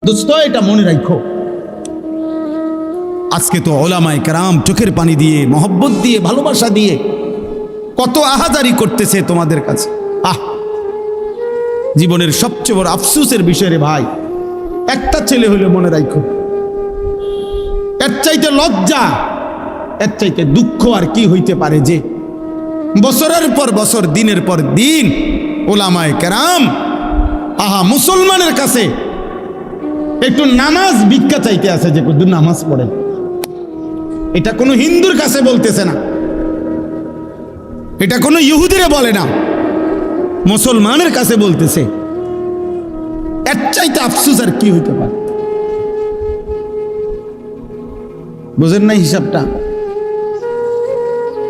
দোস্ত, এটা মনে রাখো। আজকে তো ওলামায়ে কেরাম চোখের পানি দিয়ে, মহব্বত দিয়ে, ভালোবাসা দিয়ে কত আহাজারি করতেছে তোমাদের কাছে। জীবনের সবচেয়ে বড় আফসোসের বিষয় রে ভাই, একটা ছেলে হলে মনে রাখো, এর চাইতে লজ্জা, এর চাইতে দুঃখ আর কি হইতে পারে যে বছরের পর বছর, দিনের পর দিন ওলামায়ে কেরাম মুসলমানের কাছে একটু নামাজ ভিক্ষা চাইতে আছে যে কত নামাজ পড়ে। এটা কোনো হিন্দুর কাছে বলতেছে না, এটা কোনো ইহুদিরে বলে না, মুসলমানের কাছে বলতেছে। এর চাইতে আফসোস আর কি হইতে পারে? বুঝেন না হিসাবটা?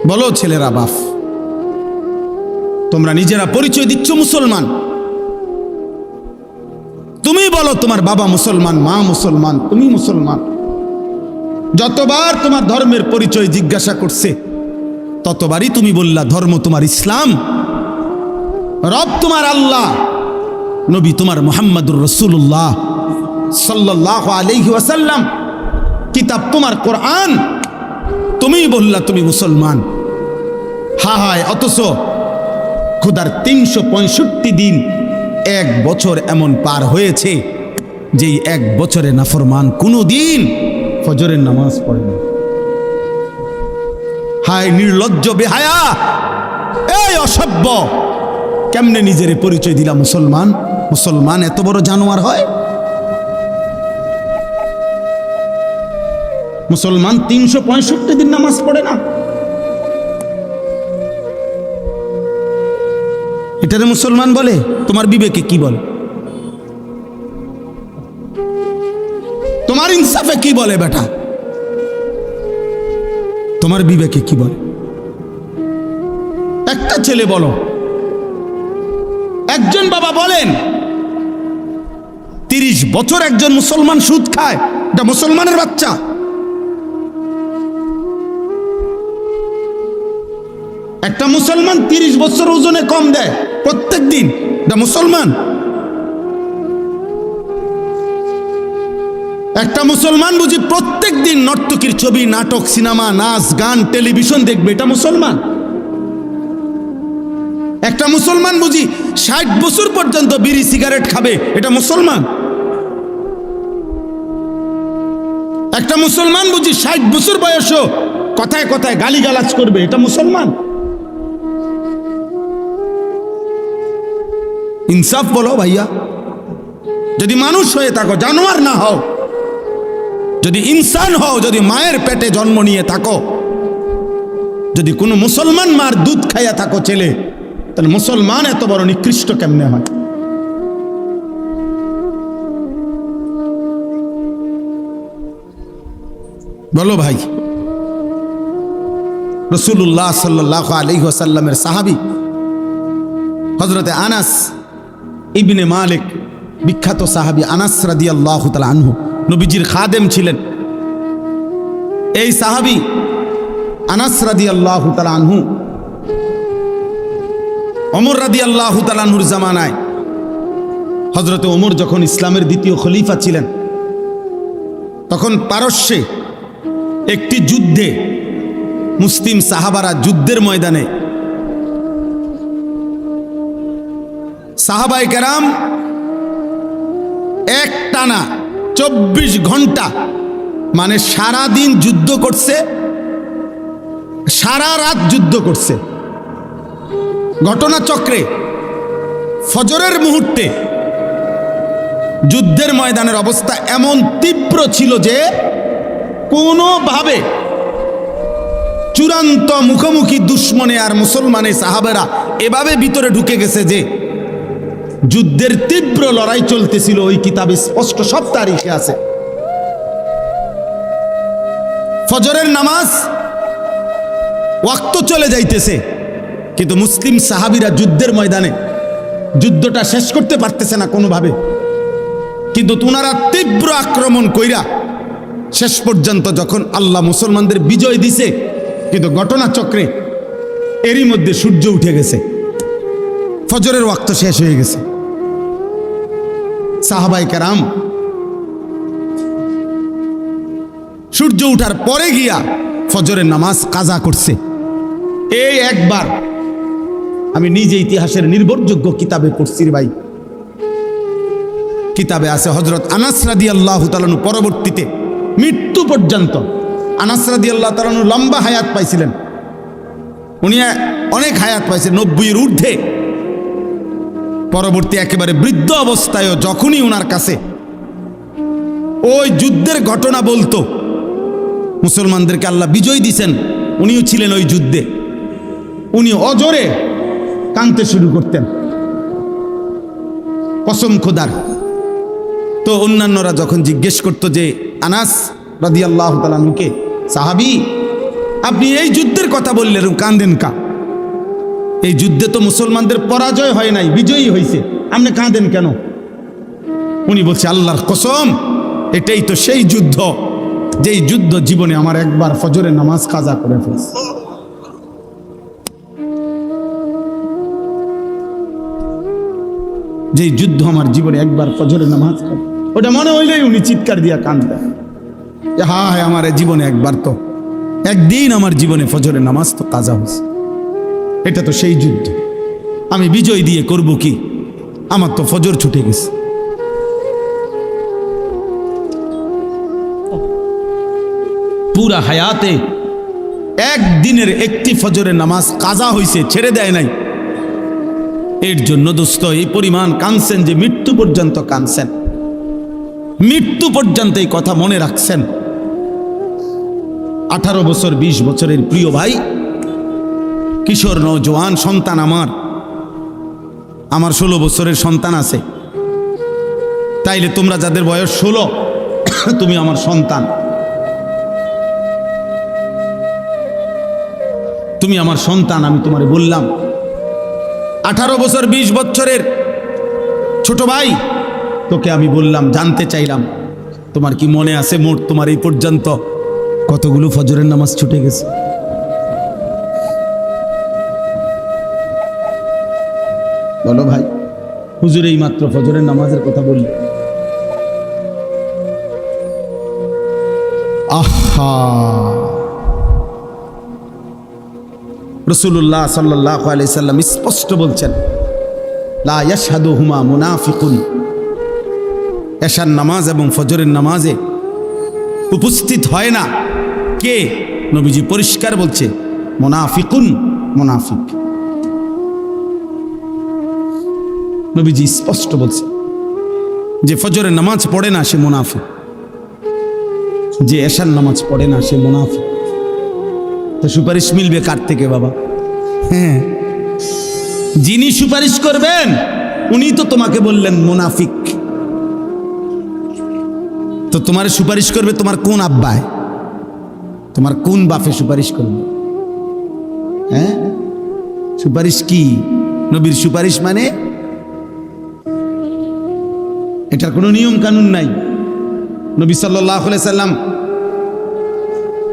বলো ছেলেরা, বাপ তোমরা নিজেরা পরিচয় দিচ্ছ মুসলমান, তুমি বলো তোমার বাবা মুসলমান, মা মুসলমান, তুমি মুসলমান। যতবার তোমার ধর্মের পরিচয় জিজ্ঞাসা করছে ততবারই তুমি বললা ধর্ম তোমার ইসলাম, রব তোমার আল্লাহ, নবী তোমার মুহাম্মদুর রাসূলুল্লাহ সাল্লাল্লাহু আলাইহি ওয়াসাল্লাম, কিতাব তোমার কোরআন, তুমি বললা তুমি মুসলমান। হায়, অথচ খোদার 365 দিন, এক বছর এমন পার হয়েছে যেই এক বছরে নাফরমান কোনো দিন ফজরের নামাজ পড়ে না। হায় নির্লজ্জ, বেহায়া, এই অসভ্য, কেমনে নিজের পরিচয় দিলা মুসলমান? মুসলমান এত বড় জানোয়ার হয়? মুসলমান 365 দিন নামাজ পড়ে না, এটারে মুসলমান বলে? তোমার বিবেকে কি বলে? তোমার ইনসাফে কি বলে বেটা? তোমার বিবেকে কি বলে? একটা ছেলে বলো, একজন বাবা বলেন 30 বছর একজন মুসলমান সুদ খায়, এটা মুসলমানের বাচ্চা? একটা মুসলমান 30 বছর ওজনে কম দেয় প্রত্যেক দিন, এটা মুসলমান? একটা মুসলমান বুঝি প্রত্যেক দিন নর্তকীর ছবি, নাটক, সিনেমা, নাচ, গান, টেলিভিশন দেখবে, এটা মুসলমান? একটা মুসলমান বুঝি 60 বছর পর্যন্ত বিড়ি সিগারেট খাবে, এটা মুসলমান? একটা মুসলমান বুঝি 60 বছর বয়সও কথায় কথায় গালিগালাজ করবে, এটা মুসলমান? ইনসাফ বলো ভাইয়া, যদি মানুষ হয়ে থাকো, জানোয়ার না হও, যদি ইনসান হও, যদি মায়ের পেটে জন্ম নিয়ে থাকো, যদি কোনো মুসলমান মার দুধ খাইয়া থাকো ছেলে, তাহলে মুসলমান এত বড় নিকৃষ্ট কেমনে হয়? বলো ভাই। রাসূলুল্লাহ সাল্লাল্লাহু আলাইহি ওয়াসাল্লামের সাহাবী হযরতে আনাস ইবনে মালিক, বিখ্যাত সাহাবী আনাস রাদিয়াল্লাহু তাআলা আনহু, নবীজির খাদেম ছিলেন। এই সাহাবী আনাস রাদিয়াল্লাহু তাআলা আনহু ওমর রাদিয়াল্লাহু তাআলা আনহুর জামানায়, হযরতে ওমর যখন ইসলামের দ্বিতীয় খলিফা ছিলেন, তখন পারস্যে একটি যুদ্ধে মুসলিম সাহাবারা যুদ্ধের ময়দানে সাহাবায়ে কেরাম একটানা 24 ঘন্টা, মানে সারা দিন যুদ্ধ করছে, সারা রাত যুদ্ধ করছে। ঘটনাচক্রে ফজরের মুহূর্তে যুদ্ধের ময়দানের অবস্থা এমন তীব্র ছিল যে কোনোভাবে চূড়ান্ত মুখোমুখি দুশ্মনে আর মুসলমানে সাহাবেরা এভাবে ভিতরে ঢুকে গেছে যে যুদ্ধের তীব্র লড়াই চলতেছিল। ওই কিতাবে স্পষ্ট সব তারিখে আছে। ফজরের নামাজ ওয়াক্ত চলে যাইতেছে, কিন্তু মুসলিম সাহাবীরা যুদ্ধের ময়দানে যুদ্ধটা শেষ করতে পারতেছে না কোনোভাবে, কিন্তু ওনারা তীব্র আক্রমণ কইরা শেষ পর্যন্ত যখন আল্লাহ মুসলমানদের বিজয় দিছে, কিন্তু ঘটনাচক্রে এরই মধ্যে সূর্য উঠে গেছে, ফজরের ওয়াক্ত শেষ হয়ে গেছে। সাহাবায়ে কেরাম সূর্য উঠার পরে গিয়া ফজরের নামাজ কাজা করছে। এই একবার আমি নিজে ইতিহাসের নির্ভরযোগ্য কিতাবে পড়ছি রে ভাই। কিতাবে আছে হযরত আনাস রাদিয়াল্লাহু তাআলা পরবর্তীতে মৃত্যু পর্যন্ত, আনাস রাদিয়াল্লাহু তাআলা লম্বা হায়াত পাইছিলেন, উনি অনেক হায়াত পাইছেন, 90-এর ঊর্ধ্বে। পরবর্তী একেবারে বৃদ্ধ অবস্থায়ও যখনই ওনার কাছে ওই যুদ্ধের ঘটনা বলতো, মুসলমানদেরকে আল্লাহ বিজয় দিছেন, উনিও ছিলেন ওই যুদ্ধে, উনি অজরে কাঁদতে শুরু করতেন, কসম খোদার। তো অন্যান্যরা যখন জিজ্ঞেস করতো যে আনাস রাদিয়াল্লাহু তাআলা আনহুকে, সাহাবী আপনি এই যুদ্ধের কথা বললেন, কাঁদেন কা? এই যুদ্ধে তো মুসলমানদের পরাজয় হয় নাই, বিজয়ী হয়েছে, আপনি কাঁদেন কেন? উনি বলছে আল্লাহর কসম, এটাই তো সেই যুদ্ধ যেই যুদ্ধ জীবনে আমার একবার ফজরের নামাজ কাজা করে ফেলছে। যেই যুদ্ধ আমার জীবনে একবার ফজরের নামাজ, ওটা মনে হইলেই উনি চিৎকার দিয়া কাঁদতেন, হায় আমার জীবনে একবার তো, একদিন আমার জীবনে ফজরের নামাজ তো কাজা হয়েছে, এটা তো সেই যুদ্ধ, আমি বিজয় দিয়ে করব কি, আমার তো ফজর ছুটে গেছে। পুরা হায়াতে একদিনের একটি ফজরের নামাজ কাজা হয়েছে, ছেড়ে দেয় নাই। এর জন্য দোস্ত এই পরিমাণ কাঁদছেন যে মৃত্যু পর্যন্ত কাঁদছেন, মৃত্যু পর্যন্ত এই কথা মনে রাখছেন। 18 বছর 20 বছরের প্রিয় ভাই, কিশোর নওজোয়ান সন্তান, আমার 16 বছরের সন্তান আছে, তাইলে তোমরা যাদের বয়স 16, তুমি আমার সন্তান, তুমি আমার সন্তান। আমি তোমারে বললাম 18 বছর 20 বছরের ছোট ভাই, তোকে আমি বললাম, জানতে চাইলাম তোমার কি মনে আছে মোট তোমার এই পর্যন্ত কতগুলো ফজরের নামাজ ছুটে গেছে? বলো ভাই। হুজুর এই মাত্র ফজরের নামাজের কথা বললি। আহা, রাসূলুল্লাহ সাল্লাল্লাহু আলাইহি সাল্লাম স্পষ্ট বলছেন, লা ইয়াশহাদুহুমা মুনাফিকুন, এশার নামাজ এবং ফজরের নামাজে উপস্থিত হয় না কে? নবীজি পরিষ্কার বলছে, মুনাফিকুন, মুনাফিক। নবীজি স্পষ্ট বলছে যে ফজরের নামাজ পড়ে না সে মুনাফিক, যে এশার নামাজ পড়ে না সে মুনাফিক। তো সুপারিশ মিলবে কার থেকে বাবা? হ্যাঁ, যিনি সুপারিশ করবেন উনি তো তোমাকে বললেন মুনাফিক। তো তোমার সুপারিশ করবে তোমার কোন আব্বায়, তোমার কোন বাপে সুপারিশ করবে? হ্যাঁ, সুপারিশ কি? নবীর সুপারিশ মানে এটার কোনো নিয়ম কানুন নাই। নবী সাল্লাল্লাহু আলাইহি সাল্লাম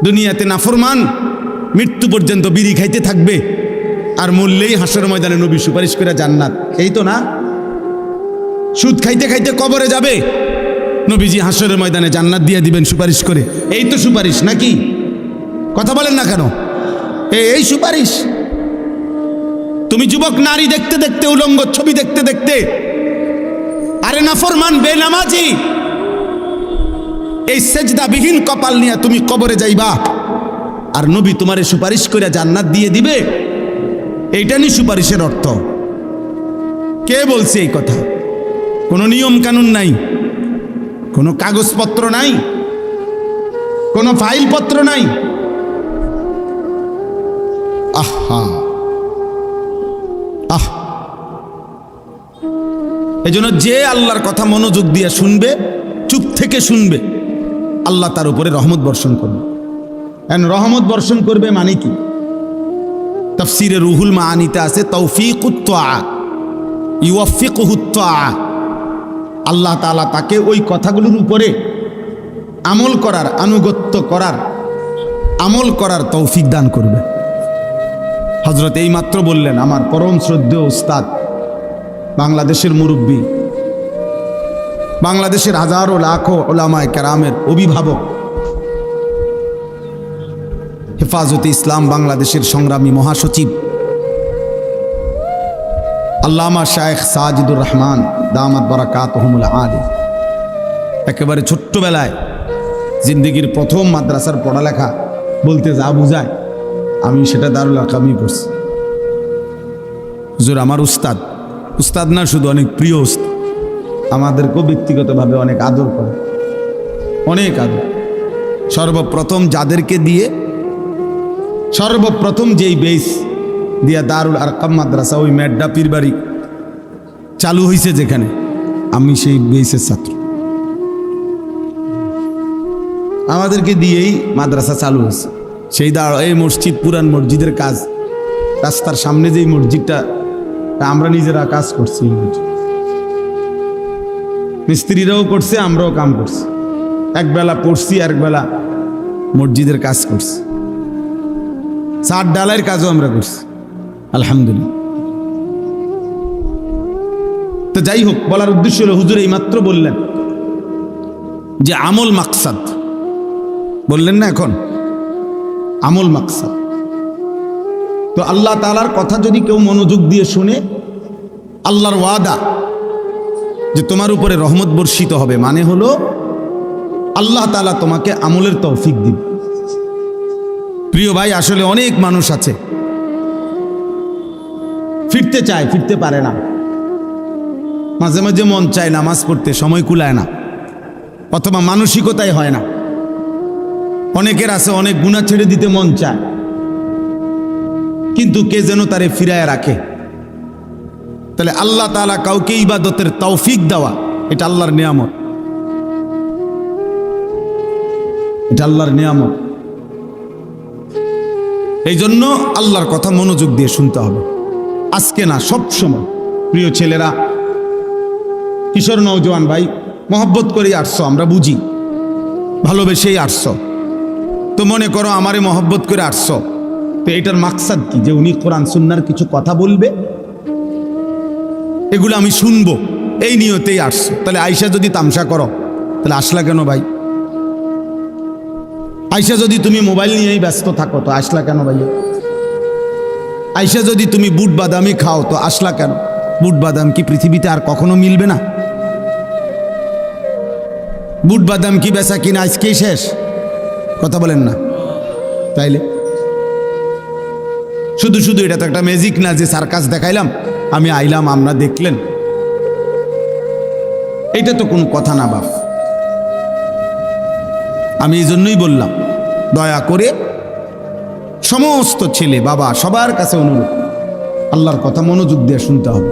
দুনিয়াতে নাফরমান মৃত্যু পর্যন্ত বিড়ি খাইতে থাকবে, আর মরলেই হাসরের ময়দানে নবী সুপারিশ করে জান্নাত, এই তো না? সুদ খাইতে খাইতে কবরে যাবে, নবীজি হাসরের ময়দানে জান্নাত দিয়ে দিবেন সুপারিশ করে, এই তো সুপারিশ নাকি? কথা বলেন না কেন? এই সুপারিশ। তুমি যুবক নারী দেখতে দেখতে, উলঙ্গ ছবি দেখতে দেখতে, আরে নাফরমান বেনামাজি এই সেজদাবিহীন কপাল নিয়ে তুমি কবরে যাইবা, আর নবী তোমারে সুপারিশ করে জান্নাত দিয়ে দিবে, এইটা নি সুপারিশের অর্থ? কে বলছে এই কথা? কোনো নিয়ম কানুন নাই, কোনো কাগজপত্র নাই, কোনো ফাইলপত্র নাই। আহা, আহ, এজন্য যে আল্লাহর কথা মনোযোগ দিয়ে শুনবে, চুপ থেকে শুনবে, আল্লাহ তার উপরে রহমত বর্ষণ করবে। রহমত বর্ষণ করবে মানে কি? তাফসীরে রুহুল মাআনিতে আছে তৌফিকুত তাআ, ইউওয়াফিকুহুত তাআ, আল্লাহ তাআলা তাকে ওই কথাগুলোর উপরে আমল করার, আনুগত্য করার, আমল করার তৌফিক দান করবে। হযরত এই মাত্র বললেন আমার পরম শ্রদ্ধেয় উস্তাদ, বাংলাদেশের মুরব্বী, বাংলাদেশের হাজারো লাখো উলামায়ে কেরামের অভিভাবক, হেফাজতে ইসলাম বাংলাদেশের সংগ্রামী মহাসচিব আল্লামা শায়েখ সাজিদুর রহমান দামাত বারাকাতুহুমুল আলী একেবারে ছোট্টবেলায় জিন্দেগির প্রথম মাদ্রাসার পড়ালেখা বলতে যা বুঝায় আমি সেটা দারুল আকামি পড়ছি। হুজুর আমার উস্তাদ না শুধু অনেক প্রিয় উস্তাদ, আমাদেরকেও ব্যক্তিগতভাবে অনেক আদর করে, অনেক আদর। সর্বপ্রথম যাদেরকে দিয়ে সর্বপ্রথম যেই বেস দিয়া দারুল আরকাম মাদ্রাসা ওই মেড্ডা পীরবাড়ি চালু হয়েছে যেখানে, আমি সেই বেসের ছাত্র। আমাদেরকে দিয়েই মাদ্রাসা চালু হয়েছে। সেই এই মসজিদ পুরান মসজিদের কাজ, রাস্তার সামনে যেই মসজিদটা আমরা নিজেরা কাজ করছি, মিস্ত্রিরাও করছে, আমরাও কাম করছি। একবেলা পড়ছি, একবেলা মসজিদের কাজ করছি, ছাদ ডালাইয়ের কাজও আমরা করছি আলহামদুলিল্লাহ। তো যাই হোক, বলার উদ্দেশ্য হলো হুজুর এই মাত্র বললেন যে আমল মাকসাদ, বললেন না এখন আমল মাকসাদ। তো আল্লাহ তাআলার কথা যদি কেউ মনোযোগ দিয়ে শুনে, আল্লাহর ওয়াদা যে তোমার উপরে রহমত বর্ষিত হবে, মানে হলো আল্লাহ তাআলা তোমাকে আমলের তৌফিক দিবে। প্রিয় ভাই, আসলে অনেক মানুষ আছে ফিরতে চায়, ফিরতে পারে না। মাঝে মাঝে মন চায় নামাজ পড়তে, সময় কুলায় না, অথবা মানসিকতাই হয় না। অনেকের আছে অনেক গুনাহ ছেড়ে দিতে মন চায়, কিন্তু কে যেন তারে ফিরায় রাখে। তাহলে আল্লাহ তাআলা কাউকে ইবাদতের তৌফিক দেওয়া, এটা আল্লাহর নিয়ামত, এটা আল্লাহর নিয়ামত। এই জন্য আল্লাহর কথা মনোযোগ দিয়ে শুনতে হবে, আজকে না সব সময়। প্রিয় ছেলেরা, কিশোর নওজোয়ান ভাই, মহব্বত করেই আসছো, আমরা বুঝি, ভালোবেসেই আসছো। তো মনে করো আমারে মহব্বত করে আসছো, তো এটার মাকসাদ কি? যে উনি কোরআন সুন্নাহর কিছু কথা বলবে, এগুলো আমি শুনবো, এই নিয়তেই আসছো। তাহলে আয়সা যদি তামসা করো, তাহলে আসলা কেন ভাই? আয়সা যদি তুমি মোবাইল নিয়েই ব্যস্ত থাকো, তো আসলা কেন ভাই? আয়সা যদি তুমি বুট বাদামি খাও, তো আসলা কেন? বুট বাদাম কি পৃথিবীতে আর কখনো মিলবে না? বুট বাদাম কি বেচা কিনা আজকেই শেষ? কথা বলেন না। তাইলে শুধু শুধু এটা তো একটা ম্যাজিক না যে সার্কাস দেখাইলাম, আমি আইলাম, আমরা দেখলেন, এটা তো কোনো কথা না বাপ। আমি এই জন্যই বললাম, দয়া করে সমস্ত ছেলে বাবা সবার কাছে অনুরোধ, আল্লাহর কথা মনোযোগ দিয়ে শুনতে হবে।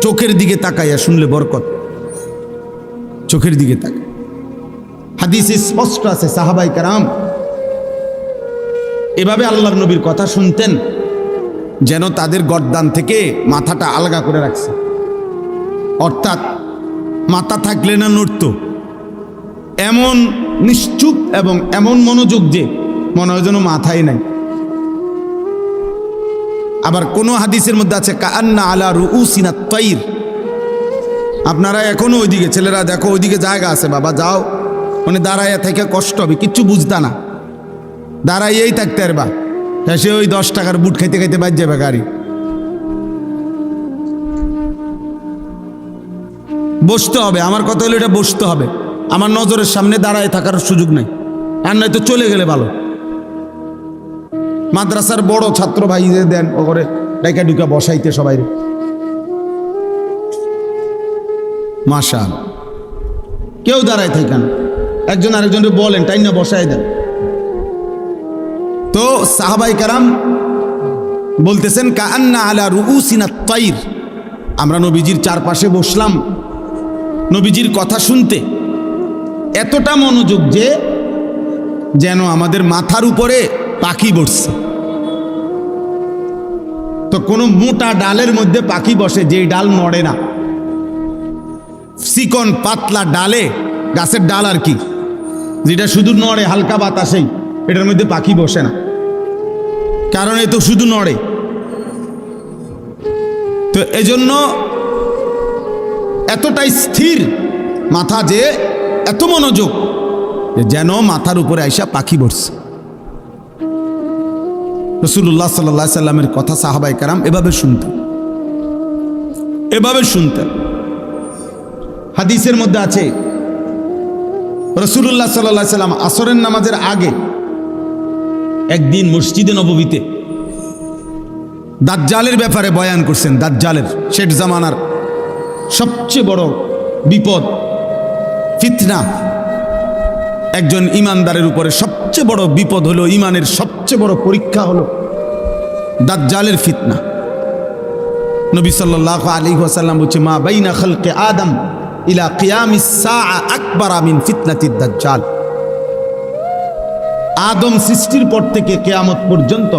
চোখের দিকে তাকাইয়া শুনলে বরকত, চোখের দিকে তাকাই। হাদিসে স্পষ্ট আছে, সাহাবাই কেরাম এভাবে আল্লাহর নবীর কথা শুনতেন যেন তাদের গর্দান থেকে মাথাটা আলগা করে রাখছে, অর্থাৎ মাথা থাকলে না নড়ত, এমন নিশ্চুপ এবং এমন মনোযোগ যে মনে হয় যেন মাথাই নাই। আবার কোন হাদিসের মধ্যে আছে কাআন্না আলা রুউসিনা তাইর। আপনারা এখনো ওইদিকে, ছেলেরা দেখো ওইদিকে জায়গা আছে, বাবা যাও, মানে দাঁড়াইয়া থেকে কষ্ট হবে, কিচ্ছু বুঝতা না, দাঁড়াইয়েই থাকতে পারবা। সে ওই 10 টাকার বুট খাইতে খাইতে বাজ যাবে গাড়ি। বসতে হবে, আমার কথা হলো এটা বসতে হবে, আমার নজরের সামনে দাঁড়ায় থাকার সুযোগ নেই, আর নয়তো চলে গেলে ভালো। মাদ্রাসার বড় ছাত্র ভাইদের দেন ও করে ডাইকা ডুকা বসাইতে সবাই, মাশাআল্লাহ, কেউ দাঁড়ায় থাকেন, একজন আরেকজনকে বলেন টাইম না বসাই দেন। তো সাহাবাই কারাম বলতেছেন কাআন্না আলা রুউসিনা তাইর, আমরা নবীজির চারপাশে বসলাম নবীজির কথা শুনতে, এতটা মনোযোগ যে যেন আমাদের মাথার উপরে পাখি বসছে। তো কোনো মোটা ডালের মধ্যে পাখি বসে, যেই ডাল নড়ে না, চিকন পাতলা ডালে, গাছের ডাল আর কি, যেটা শুধু নড়ে হালকা বাতাসেই, এটার মধ্যে পাখি বসে না, কারণ এ তো শুধু নড়ে। তো এজন্য এতটাই স্থির মাথা যে এত মনোযোগ যেন মাথার উপরে আইসা পাখি বসছে। রাসূলুল্লাহ সাল্লাল্লাহু আলাইহি সাল্লামের কথা সাহাবায়ে কেরাম এভাবে শুনতেন। হাদিসের মধ্যে আছে রাসূলুল্লাহ সাল্লাল্লাহু আলাইহি সাল্লাম আসরের নামাজের আগে একদিন মসজিদে নববীতে দাজ্জালের ব্যাপারে বয়ান করছেন। দাজ্জালের, শেষ জামানার সবচেয়ে বড় বিপদ, ফিতনা। একজন ইমানদারের উপরে সবচেয়ে বড় বিপদ হলো, ইমানের সবচেয়ে বড় পরীক্ষা হলো দাজ্জালের ফিতনা। নবী সাল্লাল্লাহু আলাইহি ওয়াসাল্লাম বলছে, মা বাইনা খালকে আদম ইলা কিয়ামিস সাআ আকবার মিন ফিতনাতিদ দাজ্জাল। আদম সৃষ্টির পর থেকে কিয়ামত পর্যন্ত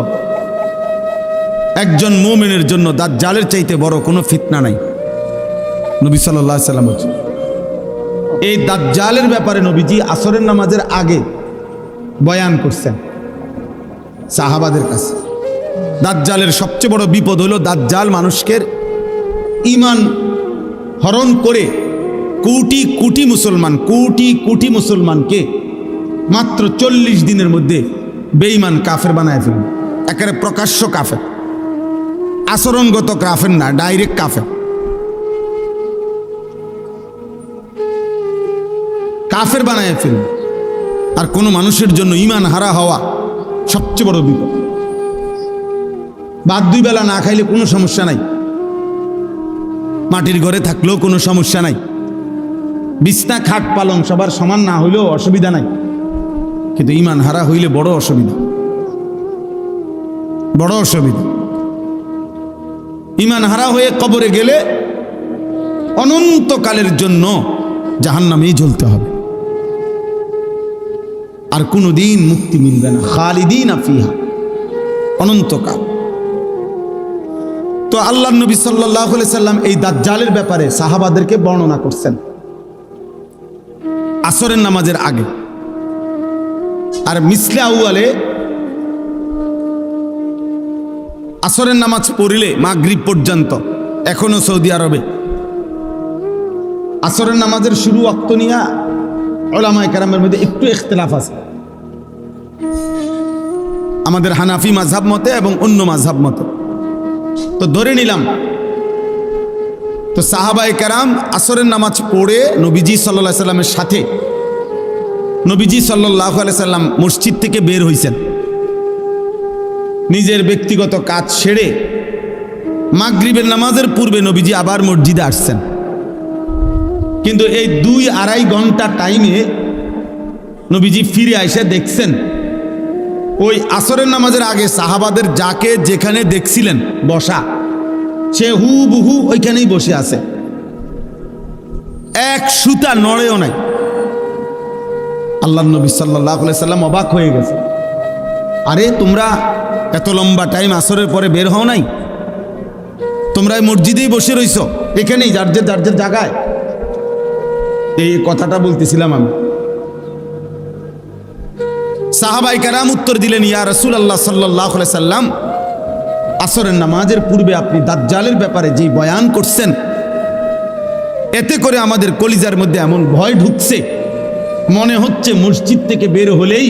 একজন মুমিনের জন্য দাজ্জালের চাইতে বড় কোনো ফিতনা নাই। নবী সাল্লাল্লাহু আলাইহি ওয়াসাল্লাম বলছে। এই দাজ্জালের ব্যাপারে নবীজি আসরের নামাজের আগে বয়ান করছেন সাহাবাদের কাছে। দাজ্জালের সবচেয়ে বড় বিপদ হলো দাজ্জাল মানুষকে ঈমান হরণ করে কোটি কোটি মুসলমানকে মাত্র 40 দিনের মধ্যে বেঈমান কাফের বানায় ফেলবে। একেবারে প্রকাশ্য কাফের, আচরণগত কাফের না, ডাইরেক্ট কাফের বানায় ফেলবে। আর কোনো মানুষের জন্য ঈমান হারা হওয়া সবচেয়ে বড় বিপদ। ভাত 2 বেলা না খাইলে কোনো সমস্যা নাই, মাটির ঘরে থাকলেও কোনো সমস্যা নাই, বিছনা খাট পালং সবার সমান না হইলেও অসুবিধা নাই, কিন্তু ঈমান হারা হইলে বড় অসুবিধা। ঈমান হারা হয়ে কবরে গেলে অনন্তকালের জন্য জাহান্নামেই জ্বলতে হবে, আর কোনোদিন মুক্তি মিলবে না। খালিদিনা ফিহা, অনন্তকাল। তো আল্লাহর নবী সাল্লাল্লাহু আলাইহি সাল্লাম এই দাজ্জালের ব্যাপারে সাহাবাদেরকে বর্ণনা করছেন আসরের নামাজের আগে। আর মিসলে আউয়ালে আসরের নামাজ পড়িলে মাগরিব পর্যন্ত এখনো সৌদি আরবে আসরের নামাজের শুরু ওয়াক্ত নিয়ে উলামায়ে কেরামের মধ্যে একটু ইখতিলাফ আছে। আমাদের হানাফি মাযহাব মতে এবং অন্য মাযহাব মতে তো ধরে নিলাম, তো সাহাবায়ে কেরাম আসরের নামাজ পড়ে নবীজি সাল্লাল্লাহু আলাইহি সাল্লামের সাথে নবীজি সাল্লাল্লাহু আলাইহি সাল্লাম মসজিদ থেকে বের হইছেন। নিজের ব্যক্তিগত কাজ সেরে মাগরিবের নামাজের পূর্বে নবীজি আবার মসজিদে আসছেন। কিন্তু এই 2-2.5 ঘন্টা টাইমে নবীজি ফিরে এসে দেখছেন ওই আসরের নামাজের আগে সাহাবাদের যাকে যেখানে দেখছিলেন বসা, সে হুবহু ওইখানেই বসে আছে, এক সুতা নড়েও নাই। আল্লাহর নবী সাল্লাল্লাহু আলাইহি সাল্লাম অবাক হয়ে গেছে, আরে তোমরা এত লম্বা টাইম আসরের পরে বের হও নাই, তোমরা এই মসজিদেই বসে রইছো, এখানেই যার জায়গায়। এই কথাটা বলতেছিলাম আমি। সাহাবায়ে কেরাম উত্তর দিলেন, ইয়া রাসূলুল্লাহ সাল্লাল্লাহু আলাইহি সাল্লাম, আসরের নামাজের পূর্বে আপনি দাজ্জালের ব্যাপারে যে বয়ান করছেন, এতে করে আমাদের কলিজার মধ্যে এমন ভয় ঢুকছে, মনে হচ্ছে মসজিদ থেকে বের হলেই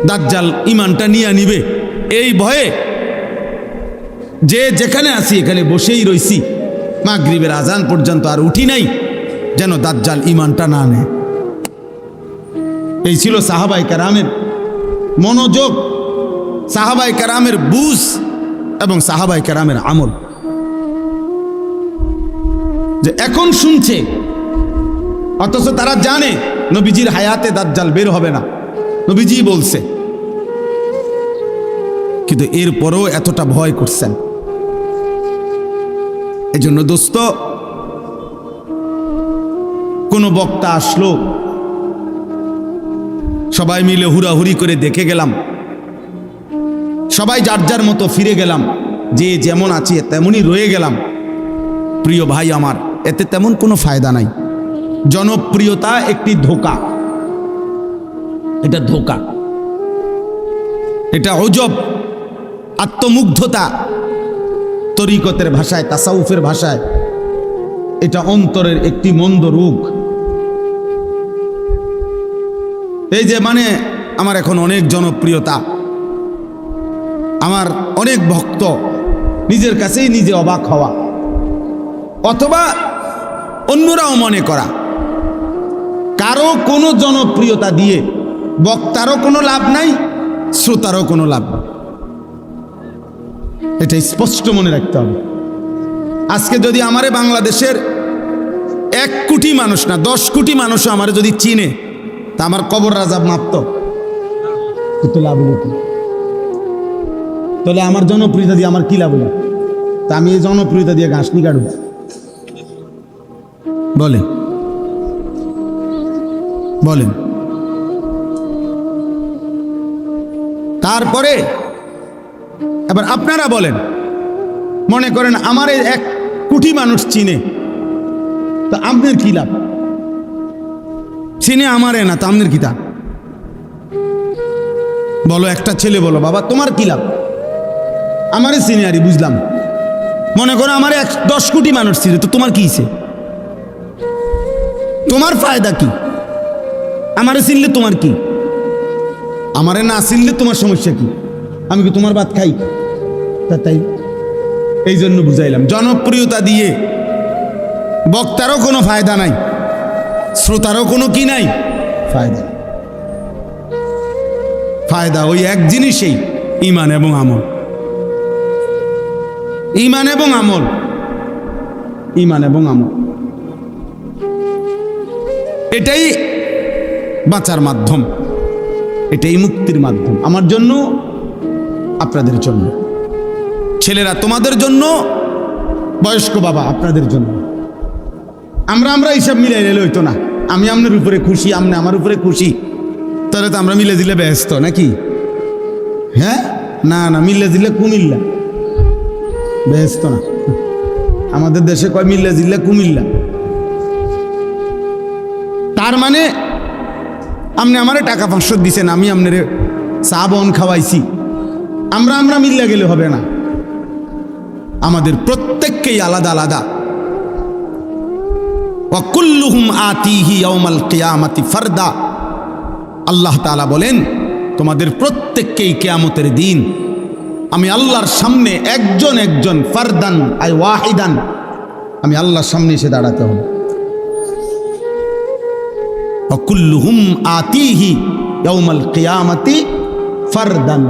দাজ্জাল ঈমানটা নিয়ে নিবে। এই ভয়ে যে যেখানে আছি এখানে বসেই রইছি, মাগরিবের আজান পর্যন্ত আর উঠি নাই, যেন দাজ্জাল ঈমানটা না নেয়। এই ছিল সাহাবায়ে কেরামের মনোযোগ, সাহাবায়ে কেরামের বুঝ এবং সাহাবায়ে কেরামের আমল। যে এখন শুনছে অথচ তারা জানে নবীজির হায়াতে দাজ্জাল বের হবে না, নবীজি বলছে, কিন্তু এরপরও এতটা ভয় করছেন। এজন্য দোস্ত, কোনো বক্তা আসলো, সবাই মিলে হুড়াহুড়ি করে দেখে গেলাম, সবাই যার যার মতো ফিরে গেলাম, যে যেমন আছে তেমনই রয়ে গেলাম। প্রিয় ভাই আমার, এতে তেমন কোনো ফায়দা নাই। জনপ্রিয়তা একটি ধোঁকা, এটা ধোঁকা, এটা অজব, আত্মমুগ্ধতা, তরিকতের ভাষায়, তাসাউফের ভাষায় এটা অন্তরের একটি মন্দ রোগ। এই যে মানে আমার এখন অনেক জনপ্রিয়তা, আমার অনেক ভক্ত, নিজের কাছেই নিজে অবাক হওয়া, অথবা অন্যরাও মনে করা কারো কোনো জনপ্রিয়তা দিয়ে বক্তারও কোনো লাভ নাই, শ্রোতারও কোনো লাভ নেই। এটা স্পষ্ট মনে রাখতে হবে। আজকে যদি আমারে বাংলাদেশের 1 কোটি মানুষ না 10 কোটি মানুষও আমারে যদি চিনে, তা আমার কবর রাজাব মাপত তো লাভ হলো কি? তাহলে আমার জনপ্রিয়তা দিয়ে আমার কি লাভ হলো? তা আমি এই জনপ্রিয়তা দিয়ে ঘাস নি কাটব? বলেন বলেন। তারপরে এবার আপনারা বলেন, মনে করেন আমার 1 কোটি মানুষ চিনে, তো আপনার কি লাভ? চিনে আমারে না, তা আপনার কি তা? বলো, একটা ছেলে বলো, বাবা তোমার কি লাভ? আমারে চিনে আরি, বুঝলাম। মনে করো আমার 10 কোটি মানুষ চিনে, তো তোমার কি হইছে? তোমার ফায়দা কি? আমারে চিনলে তোমার কি? আমারে না চিনলে তোমার সমস্যা কি? আমি কি তোমার ভাত খাই? তাই এই জন্য বুঝাইলাম, জনপ্রিয়তা দিয়ে বক্তারও কোনো ফায়দা নাই, শ্রোতারও কোনো কি নাই ফায়দা। ফায়দা ওই এক জিনিসেই, ঈমান এবং আমল। ঈমান এবং আমল, ঈমান এবং আমল, এটাই বাঁচার মাধ্যম, এটাই মুক্তির মাধ্যম। আমার জন্য, আপনাদের জন্য, ছেলেরা তোমাদের জন্য, বয়স্ক বাবা আপনাদের জন্য। আমরা হিসাব মিলাই নিলে হইতো না। আমি আপনার উপরে খুশি, আপনি আমার উপরে খুশি, তাহলে তো আমরা মিলে দিলে ব্যস্ত নাকি? হ্যাঁ, না না, মিলে দিলে কুমিল্লা, ব্যস্ত না। আমাদের দেশে কয় মিলে দিলে কুমিল্লা। তার মানে আপনি আমারে টাকা 500 দিছেন, আমি আপনার চা বন খাওয়াইছি, আমরা মিল্লা গেলে হবে না। আমাদের প্রত্যেককেই আলাদা আলাদা। ওয়াকুল্লুহুম আতিহি ইয়াউমাল কিয়ামাতি ফারদা। আল্লাহ তাআলা বলেন, তোমাদের প্রত্যেককেই কিয়ামতের দিন আমি আল্লাহর সামনে একজন একজন, ফারদান আই ওয়াহিদান, আমি আল্লাহর সামনে এসে দাঁড়াতে হবে। ওয়াকুল্লুহুম আতিহি ইয়াউমাল কিয়ামাতি ফারদান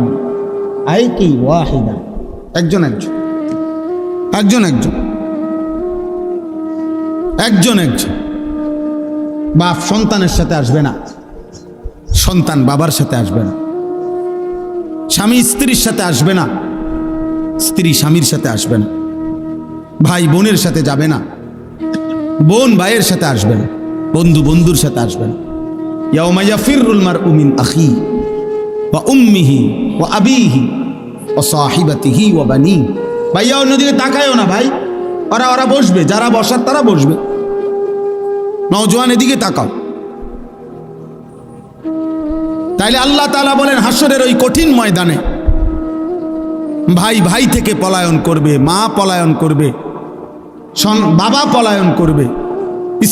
আই কি ওয়াহিদান, একজন একজন, একজন একজন, একজন একজন। বাপ সন্তানের সাথে আসবে না, সন্তান বাবার সাথে আসবে না, স্বামী স্ত্রীর সাথে আসবে না, স্ত্রী স্বামীর সাথে আসবে না, ভাই বোনের সাথে যাবে না, বোন ভাইয়ের সাথে আসবে না, বন্ধু বন্ধুর সাথে আসবে না। ইয়াউমা ইয়াফিরুল মারউ মিন আখি ওয়া উম্মিহি ওয়া আবিহি ওয়া সাহিবাতিহি ওয়া বানি। ভাইয়া অন্যদিকে তাকায়ও না ভাই, ওরা বসবে, যারা বসার তারা বসবে। নওজোয়ান এদিকে তাকাও। তাইলে আল্লাহ তাআলা বলেন, হাসরের ওই কঠিন ময়দানে ভাই ভাই থেকে পলায়ন করবে, মা পলায়ন করবে, বাবা পলায়ন করবে,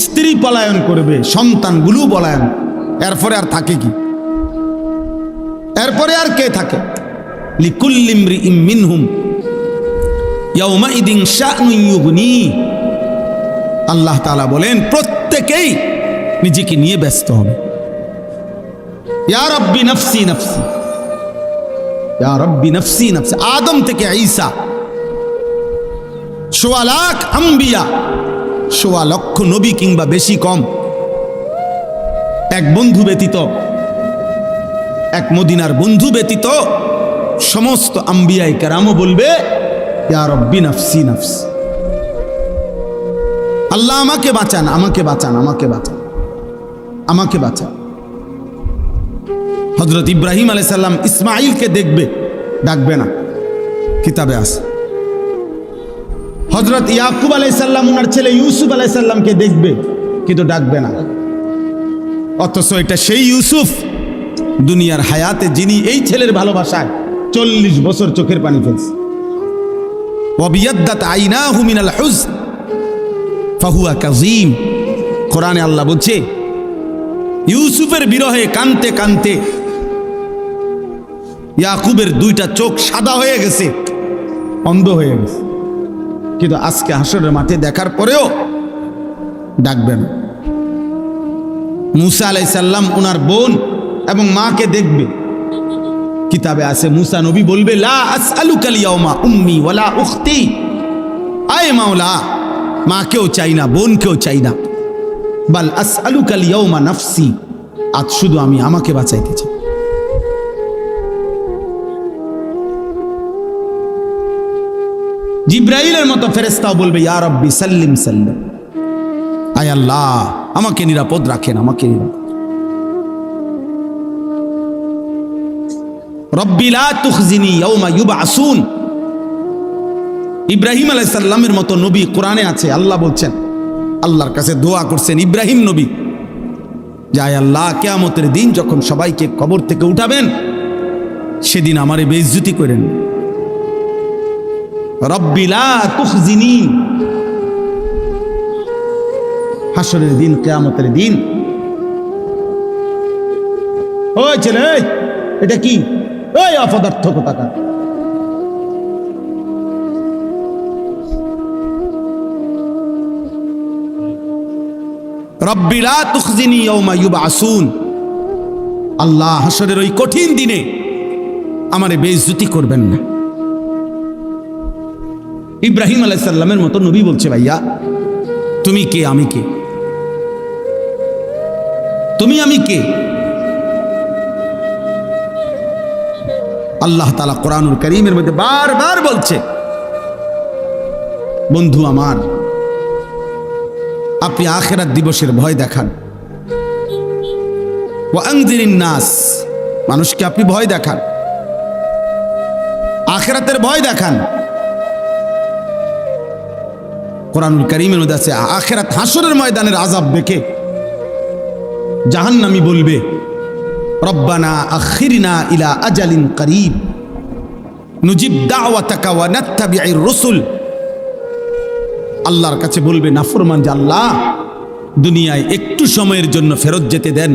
স্ত্রী পলায়ন করবে, সন্তানগুলো পলায়ন। এরপরে আর থাকে কি? এরপরে আর কে থাকে? লিকুল্লি ইমরিইম মিনহুম ইয়াউমাইদিন শা'নুন ইউগনি। আল্লাহ তাআলা বলেন, প্রত্যেকেই নিজেকে নিয়ে ব্যস্ত হবে। ইয়া রাব্বি নফসি নফসি, ইয়া রাব্বি নফসি নফসি। আদম থেকে ঈসা, ১৬ লাখ আম্বিয়া, ১৬ লক্ষ নবী কিংবা বেশি কম, এক বন্ধু ব্যতীত, এক মদিনার বন্ধু ব্যতীত সমস্ত আম্বিয়ায়ে কেরামও বলবে, ইয়া রাব্বি নফসি নফসি। আল্লাহ আমাকে বাঁচান, আমাকে বাঁচান, আমাকে বাঁচান, আমাকে বাঁচান। হযরত ইব্রাহিম আলাইহিস সালাম ইসমাঈলকে দেখবে, ডাকবে না, কিতাবে আছে। হযরত ইয়াকুব আলাইহিস সালাম ওনার ছেলে ইউসুফ আলাইহিস সালামকে দেখবে, কিন্তু ডাকবে না। অথচ এটা সেই ইউসুফ দুনিয়ার হায়াতে, যিনি এই ছেলের ভালোবাসায় 40 বছর চোখের পানি ফেলছে। ওয়াবিয়াদ্দাত আইনাহু মিনাল হুজন ফাহুয়া কাযীম। কোরআনে আল্লাহ বলছে, ইউসুফের বিরহে কানতে কানতে ইয়াকুবের দুইটা চোখ সাদা হয়ে গেছে, অন্ধ হয়ে গেছে, কিন্তু আজকে হাসরের মাঠে দেখার পরেও ডাকবেন। মুসা আলাইহিস সালাম ওনার বোন এবং মাকে দেখবে, কিতাবে আছে মুসা নবী বলবে, লা আসআলুকাল ইয়াউমা উম্মি ওয়ালা উখতি, আয় মাওলা মাকেও চাই না, বোনকেও চাই না, বাল আসআলুকাল ইয়াউমা নাফসি, আজ শুধু আমি আমাকে বাঁচাইতে চাই। জিব্রাইলের মতো ফেরেশতাও বলবে, ইয়া রাব্বি সাল্লিম সাল্লিম, আয় আল্লাহ আমাকে নিরাপদ রাখেন, আমাকে নিরাপদ। রব্বি লা তুখজিনি ইয়াউমা ইউবআসুন। ইব্রাহিম আলাইহিস সালামের মতো নবী কোরআনে আছে, আল্লাহ বলছেন, আল্লাহর কাছে দোয়া করছেন ইব্রাহিম নবী, যে আয় আল্লাহ কিয়ামতের দিন যখন সবাইকে কবর থেকে উঠাবেন, সেদিন আমারে বেইজ্জতি করেন। রব্বি লা তুখজিনি, হাসরের দিন, কিয়ামতের দিন। ওই ছেলে, এটা কি? ওই অপদার্থ কোথাকার। রব্বি লা তুখজিনি ইয়াউমা ইউবআসুন, আল্লাহ হাসরের ওই কঠিন দিনে আমারে বেইজ্জতি করবেন না। ইব্রাহিম আলাইহিস সালামের মতো নবী বলছে, ভাইয়া তুমি কে, আমি কে? তুমি আমি কে? আল্লাহ তাআলা কোরআনুল কারীমের মধ্যে বারবার বলছে, বন্ধু আমার, আপনি আখিরাত দিবসের ভয় দেখান। ওয়া আনজিরিন নাস, মানুষকে আপনি ভয় দেখান, আখিরাতের ভয় দেখান। কোরআনুল কারীমের মধ্যে আছে, আখিরাত হাসরের ময়দানের আযাব দেখে জাহান্নামী বলবে, রব্বানা আখিরনা ইলা আজালিন করিব নুজিব দাওয়াতাকা ওয়া নাত্তাবিউর রাসূল। আল্লাহর কাছে বলবে নাফরমান, যে আল্লাহ দুনিয়ায় একটু সময়ের জন্য ফেরত যেতে দেন,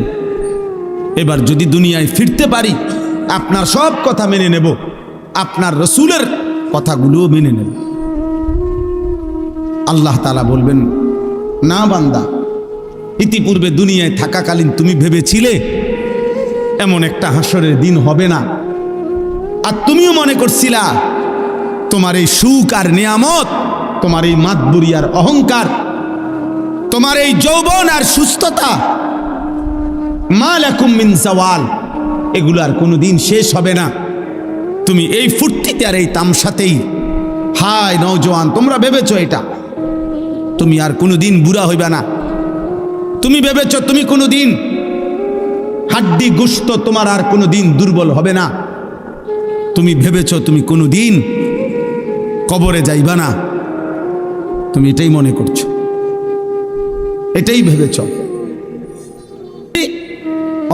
এবার যদি দুনিয়ায় ফিরতে পারি আপনার সব কথা মেনে নেব, আপনার রসুলের কথাগুলোও মেনে নেব। আল্লাহ তাআলা বলবেন, না বান্দা, ইতিপূর্বে দুনিয়ায় থাকাকালীন তুমি ভেবেছিলে এমন একটা হাসরের দিন হবে না, আর তুমিও মনে করছিলা তোমার এই সুখ আর নিয়ামত, তোমার এই মাতবুরি আর অহংকার, তোমার এই যৌবন আর সুস্থতা, মা লাকুম মিন জাওয়াল, এগুলো আর কোনোদিন শেষ হবে না। তুমি এই ফুর্তিতে আর এই তামসাতেই, হায় নওজোয়ান, তোমরা ভেবেছো এটা তুমি আর কোনোদিন বুড়া হইবা না, তুমি ভেবেছো তুমি কোনোদিন হাড্ডি গোশত তোমার আর কোনোদিন দুর্বল হবে না, তুমি ভেবেছো তুমি কোনোদিন কবরে যাইবা না, তুমি এটাই মনে করছো, এটাই ভেবেছ।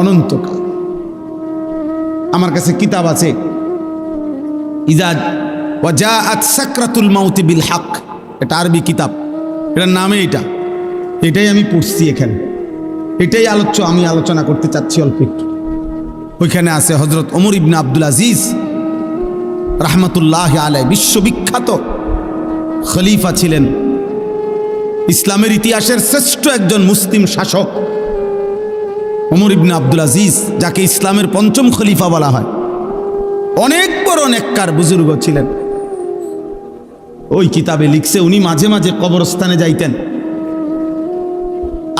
অনন্তকাল। আমার কাছে কিতাব আছে, ইজা ওয়াজাআত সাকরাতুল মাউতি বিল হক, এটা আরবি কিতাব, এটার নামে এটাই আমি পড়ছি এখানে, এটাই আমি আলোচনা করতে চাচ্ছি অল্প একটু। ওইখানে আছে হযরত ওমর ইবনে আব্দুল আজিজ রাহমাতুল্লাহি আলাইহি, বিশ্ববিখ্যাত খলিফা ছিলেন, ইসলামের ইতিহাসের শ্রেষ্ঠ একজন মুসলিম শাসক ওমর ইবনে আব্দুল আজিজ, যাকে ইসলামের পঞ্চম খলিফা বলা হয়। অনেক বড় নেককার বুজুর্গ ছিলেন। ওই কিতাবে লিখছে, উনি মাঝে মাঝে কবরস্থানে যাইতেন,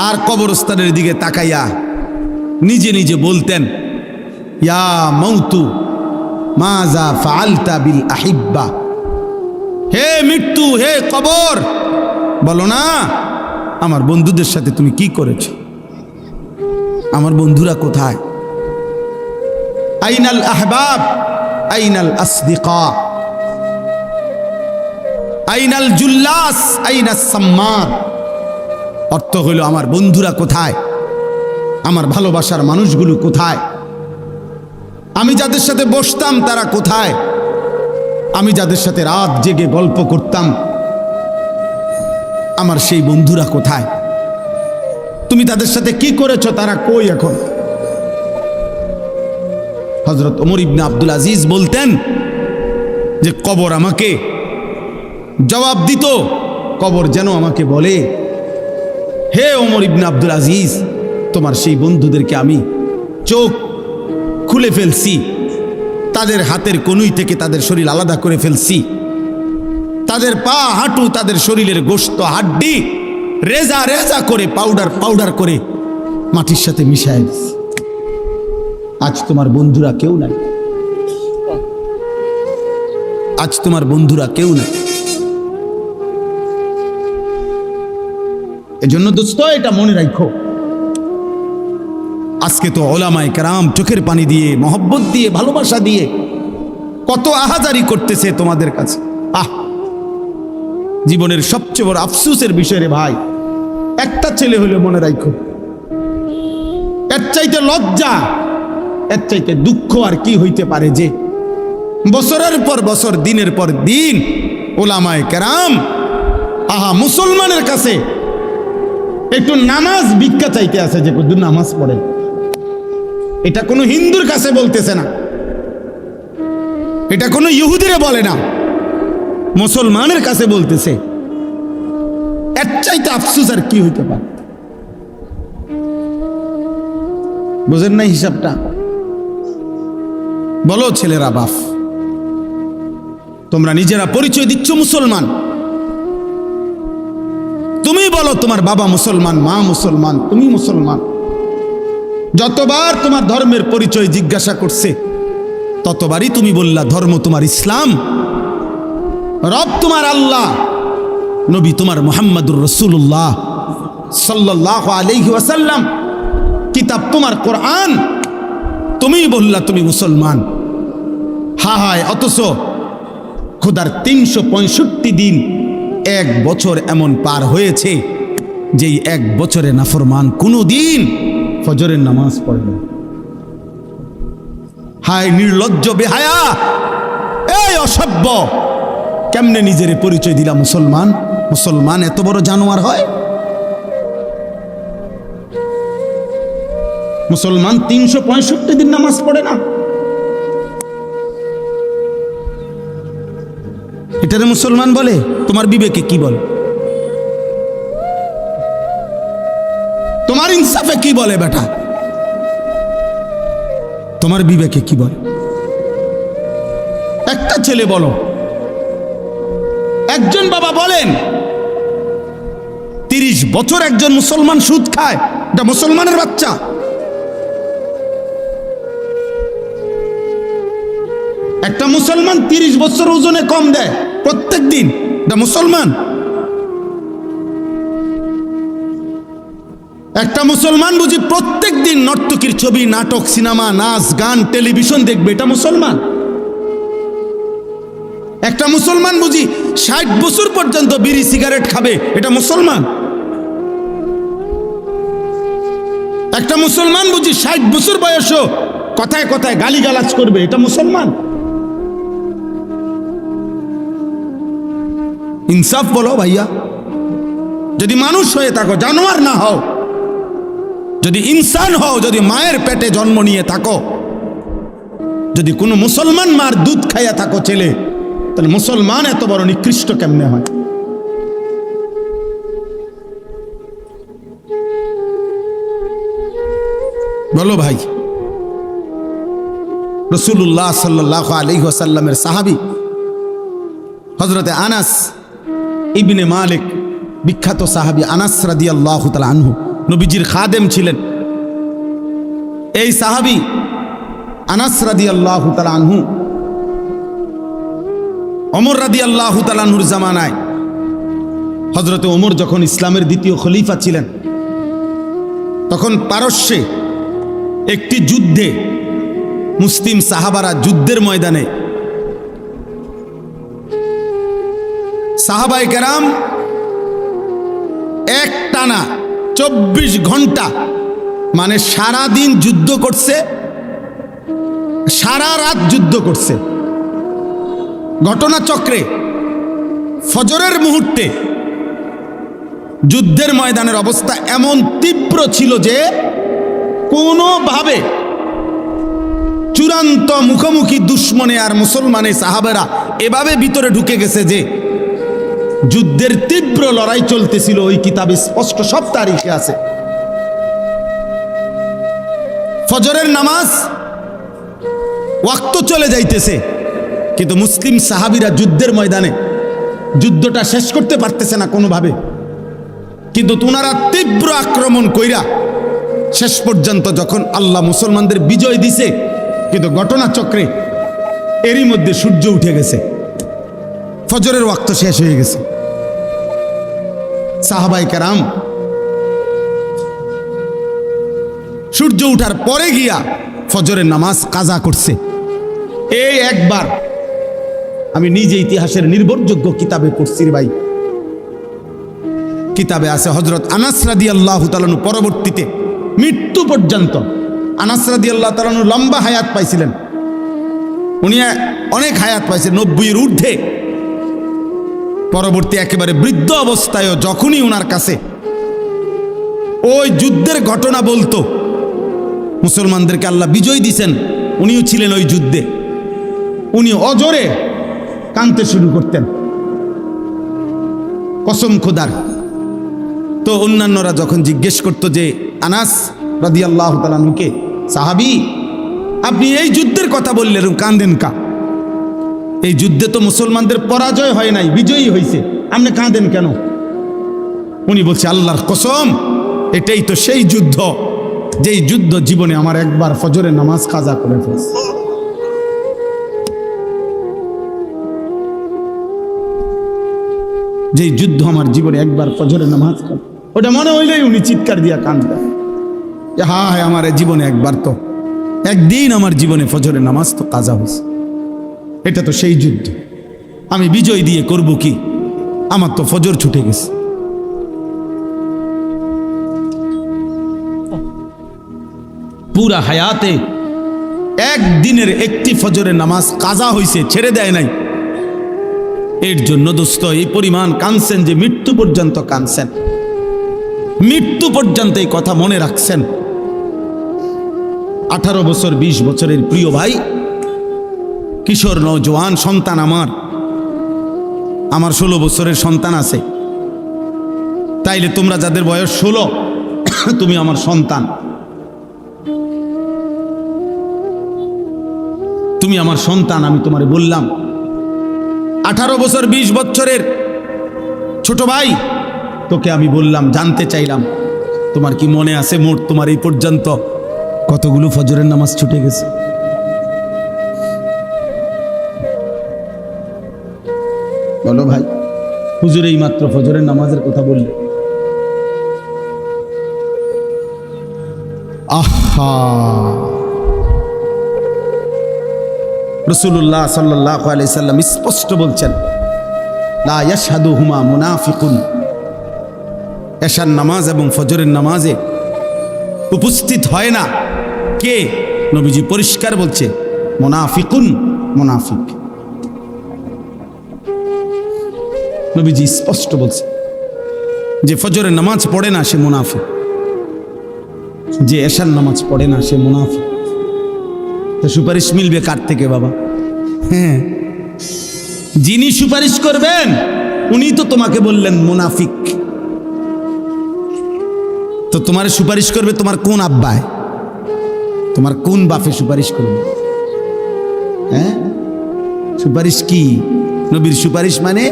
আর কবরস্থানের দিকে তাকাইয়া নিজে নিজে বলতেন, ইয়া মাউতু মাজা ফাআলতা বিল আহিব্বা, হে মৃত্যু, হে কবর, বলো না আমার বন্ধুদের সাথে তুমি কি করেছো, আমার বন্ধুরা কোথায়? আইনাল আহবাব আইনাল আসদিকা আইনাল জুল্লাস আইনাস সাম্মার। অর্থ হলো, আমার বন্ধুরা কোথায়, আমার ভালোবাসার মানুষগুলো কোথায়, আমি যাদের সাথে বসতাম তারা কোথায়, আমি যাদের সাথে রাত জেগে গল্প করতাম আমার সেই বন্ধুরা কোথায়? তুমি তাদের সাথে কি করেছো, তারা কই এখন? হযরত ওমর ইবনে আব্দুল আজিজ বলতেন যে কবর আমাকে জবাব দিত, কবর যেন আমাকে বলে, হে ওমর ইবনে আব্দুল আজিজ, তোমার সেই বন্ধুদেরকে আমি চোখ খুলে ফেলছি, তাদের হাতের কনুই থেকে তাদের শরীর আলাদা করে ফেলছি, তাদের পা হাঁটু তাদের শরীরের গোশত হাড্ডি রেজা রেজা করে পাউডার করে মাটির সাথে মিশায় দিছি। আজ তোমার বন্ধুরা কেউ নাই, আজ তোমার বন্ধুরা কেউ নাই। এজন্য দোস্ত এটা মনে রাখো, আজকে তো ওলামায়ে কেরাম চোখের পানি দিয়ে, মহব্বত দিয়ে, ভালোবাসা দিয়ে কত আহাজারি করতেছে তোমাদের কাছে। জীবনের সবচেয়ে বড় আফসোসের বিষয় রে ভাই, একটা ছেলে হলে মনে রাখো, এর চাইতে লজ্জা, এর চাইতে দুঃখ আর কি হইতে পারে যে বছরের পর বছর, দিনের পর দিন ওলামায়ে কেরাম মুসলমানের কাছে একটু নামাজ ভিক্ষা চাইতে আছে যে কত নামাজ পড়ে। এটা কোনো হিন্দুর কাছে বলতেছে না, এটা কোনো ইহুদিরে বলে না, মুসলমানের কাছে বলতেছে। এর চাইতে আফসোস আর কি হইতে পারে? বুঝেন না হিসাবটা? বলো ছেলেরা, বাপ তোমরা নিজেরা পরিচয় দিচ্ছ মুসলমান, তুমি বলো তোমার বাবা মুসলমান, মা মুসলমান, তুমি মুসলমান। যতবার তোমার ধর্মের পরিচয় জিজ্ঞাসা করছে ততবারই তুমি বললা ধর্ম তোমার ইসলাম, রব তোমার আল্লাহ, নবী তোমার মুহাম্মদুর রাসূলুল্লাহ সাল্লাল্লাহু আলাইহি ওয়াসাল্লাম, কিতাব তোমার কোরআন, তুমি বললা তুমি মুসলমান। হায়, অথচ খোদার 365 দিন, এক বছর এমন পার হয়েছে যেই এক বছরে নাফরমান কোনো দিন ফজরের নামাজ পড়ে না। হায় নির্লজ্জ, বেহায়া, এই অসভ্য, কেমনে নিজের পরিচয় দিলা মুসলমান? মুসলমান এত বড় জানোয়ার হয়? মুসলমান 365 দিন নামাজ পড়ে না, এটারে মুসলমান বলে? তোমার বিবেকে কি বলে? তোমার ইনসাফে কি বলে বেটা? তোমার বিবেকে কি বলে? একটা ছেলে বলো, একজন বাবা বলেন 30 বছর একজন মুসলমান সুদ খায়, এটা মুসলমানের বাচ্চা? একটা মুসলমান 30 বছর ওজনে কম দেয় প্রত্যেক দিন, এটা মুসলমান? একটা মুসলমান বুঝি প্রত্যেক দিন নর্তকীর ছবি, নাটক, সিনেমা, নাচ, গান, টেলিভিশন দেখবে, এটা মুসলমান? একটা মুসলমান বুঝি 60 বছর পর্যন্ত বিড়ি সিগারেট খাবে, এটা মুসলমান? একটা মুসলমান বুঝি 60 বছর বয়সও কথায় কথায় গালিগালাজ করবে, এটা মুসলমান? ইনসাফ বলো ভাইয়া, যদি মানুষ হয়ে থাকো, জানোয়ার না হও, যদি ইনসান হও, যদি মায়ের পেটে জন্ম নিয়ে থাকো, যদি কোনো মুসলমান মার দুধ খাইয়া থাকো ছেলে, তাহলে মুসলমান এত বড় নিকৃষ্ট কেমনে হয়? বলো ভাই। রাসূলুল্লাহ সাল্লাল্লাহু আলাইহি ওয়াসাল্লামের সাহাবী হযরতে আনাস ইবনে মালিক, বিখ্যাত সাহাবী আনাস রাদিয়াল্লাহু তাআলা আনহু, নবীজির খাদেম ছিলেন। এই সাহাবী আনাস রাদিয়াল্লাহু তাআলা আনহু ওমর রাদিয়াল্লাহু তাআলা আনহুর জামানায়, হযরতে ওমর যখন ইসলামের দ্বিতীয় খলিফা ছিলেন, তখন পারস্যে একটি যুদ্ধে মুসলিম সাহাবারা যুদ্ধের ময়দানে সাহাবায়ে কেরাম এক টানা 24 ঘন্টা, মানে সারা দিন যুদ্ধ করছে, সারা রাত যুদ্ধ করছে। ঘটনাচক্রে ফজরের মুহূর্তে যুদ্ধের ময়দানের অবস্থা এমন তীব্র ছিল যে কোনোভাবে চূড়ান্ত মুখোমুখি দুশ্মনে আর মুসলমানে সাহাবেরা এভাবে ভিতরে ঢুকে গেছে যে যুদ্ধের তীব্র লড়াই চলতেছিল। ওই কিতাবে স্পষ্ট সব তারিখে আছে। ফজরের নামাজ ওয়াক্ত চলে যাইতেছে, কিন্তু মুসলিম সাহাবীরা যুদ্ধের ময়দানে যুদ্ধটা শেষ করতে পারতেছে না কোনোভাবে, কিন্তু তোনারা তীব্র আক্রমণ কইরা শেষ পর্যন্ত যখন আল্লাহ মুসলমানদের বিজয় দিছে, কিন্তু ঘটনাচক্রে এরই মধ্যে সূর্য উঠে গেছে, ফজরের ওয়াক্ত শেষ হয়ে গেছে। সাহাবায়ে কেরাম সূর্য উঠার পরে গিয়া ফজরের নামাজ কাজা করছে। এই একবার আমি নিজে ইতিহাসের নির্ভরযোগ্য কিতাবে পড়ছি ভাই, কিতাবে আছে হযরত আনাস রাদিয়াল্লাহু তাআলা পরবর্তীতে মৃত্যু পর্যন্ত, আনাস রাদিয়াল্লাহু তাআলা লম্বা হায়াত পাইছিলেন, উনি অনেক হায়াত পাইছেন, 90-এর ঊর্ধ্বে। পরবর্তী একেবারে বৃদ্ধ অবস্থায়ও যখনই ওনার কাছে ওই যুদ্ধের ঘটনা বলতো, মুসলমানদেরকে আল্লাহ বিজয় দিছেন, উনিও ছিলেন ওই যুদ্ধে, উনি অজরে কাঁদতে শুরু করতেন, কসম খোদার। তো অন্যান্যরা যখন জিজ্ঞেস করতো যে আনাস রাদিয়াল্লাহু তাআলা আনহুকে, সাহাবী আপনি এই যুদ্ধের কথা বললেন, কাঁদেন কা? এই যুদ্ধে তো মুসলমানদের পরাজয় হয় নাই, বিজয়ী হয়েছে, আপনি কাঁদেন কেন? উনি বলছে আল্লাহর কসম, এটাই তো সেই যুদ্ধ যেই যুদ্ধ জীবনে আমার একবার ফজরের নামাজ কাজা করে ফেলছে। যেই যুদ্ধ আমার জীবনে একবার ফজরের নামাজ, ওটা মনে হইলেই উনি চিৎকার দিয়া কাঁদতেন, হ্যাঁ হ্যাঁ আমার জীবনে একবার তো, একদিন আমার জীবনে ফজরের নামাজ তো কাজা হয়েছে, এটা তো সেই যুদ্ধ, আমি বিজয় দিয়ে করব কি, আমার তো ফজর ছুটে গেছে। পুরা হায়াতে একদিনের একটি ফজরের নামাজ কাজা হয়েছে, ছেড়ে দেয় নাই। এর জন্য দোস্ত এই পরিমাণ কাঁদছেন যে মৃত্যু পর্যন্ত কাঁদছেন, মৃত্যু পর্যন্ত এই কথা মনে রাখছেন। 18 বছর 20 বছরের প্রিয় ভাই, কিশোর নওজোয়ান সন্তান, আমার 16 বছরের সন্তান আছে, তাইলে তোমরা যাদের বয়স 16 তুমি আমার সন্তান, তুমি আমার সন্তান। আমি তোমারে বললাম 18 বছর 20 বছরের ছোট ভাই, তোকে আমি বললাম, জানতে চাইলাম তোমার কি মনে আছে মোট তোমার এই পর্যন্ত কতগুলো ফজরের নামাজ ছুটে গেছে? বলো ভাই, হুজুর এই মাত্র ফজরের নামাজের কথা বললে। আহা, রাসূলুল্লাহ সাল্লাল্লাহু আলাইহি সাল্লাম স্পষ্ট বলছেন, লা ইয়াশহাদুহুমা মুনাফিকুন, এশার নামাজ এবং ফজরের নামাজে উপস্থিত হয় না কে? নবীজি পরিষ্কার বলছে, মুনাফিকুন, মুনাফিক। নবীজি স্পষ্ট বলছে যে ফজরের নামাজ পড়ে না সে মুনাফিক, যে এশার নামাজ পড়ে না সে মুনাফিক। তো সুপারিশ মিলবে কার থেকে বাবা? হ্যাঁ, যিনি সুপারিশ করবেন উনি তো তোমাকে বললেন মুনাফিক। তো তোমার সুপারিশ করবে তোমার কোন আব্বায়, তোমার কোন বাপে সুপারিশ করবে? হ্যাঁ, সুপারিশ কি? নবীর সুপারিশ মানে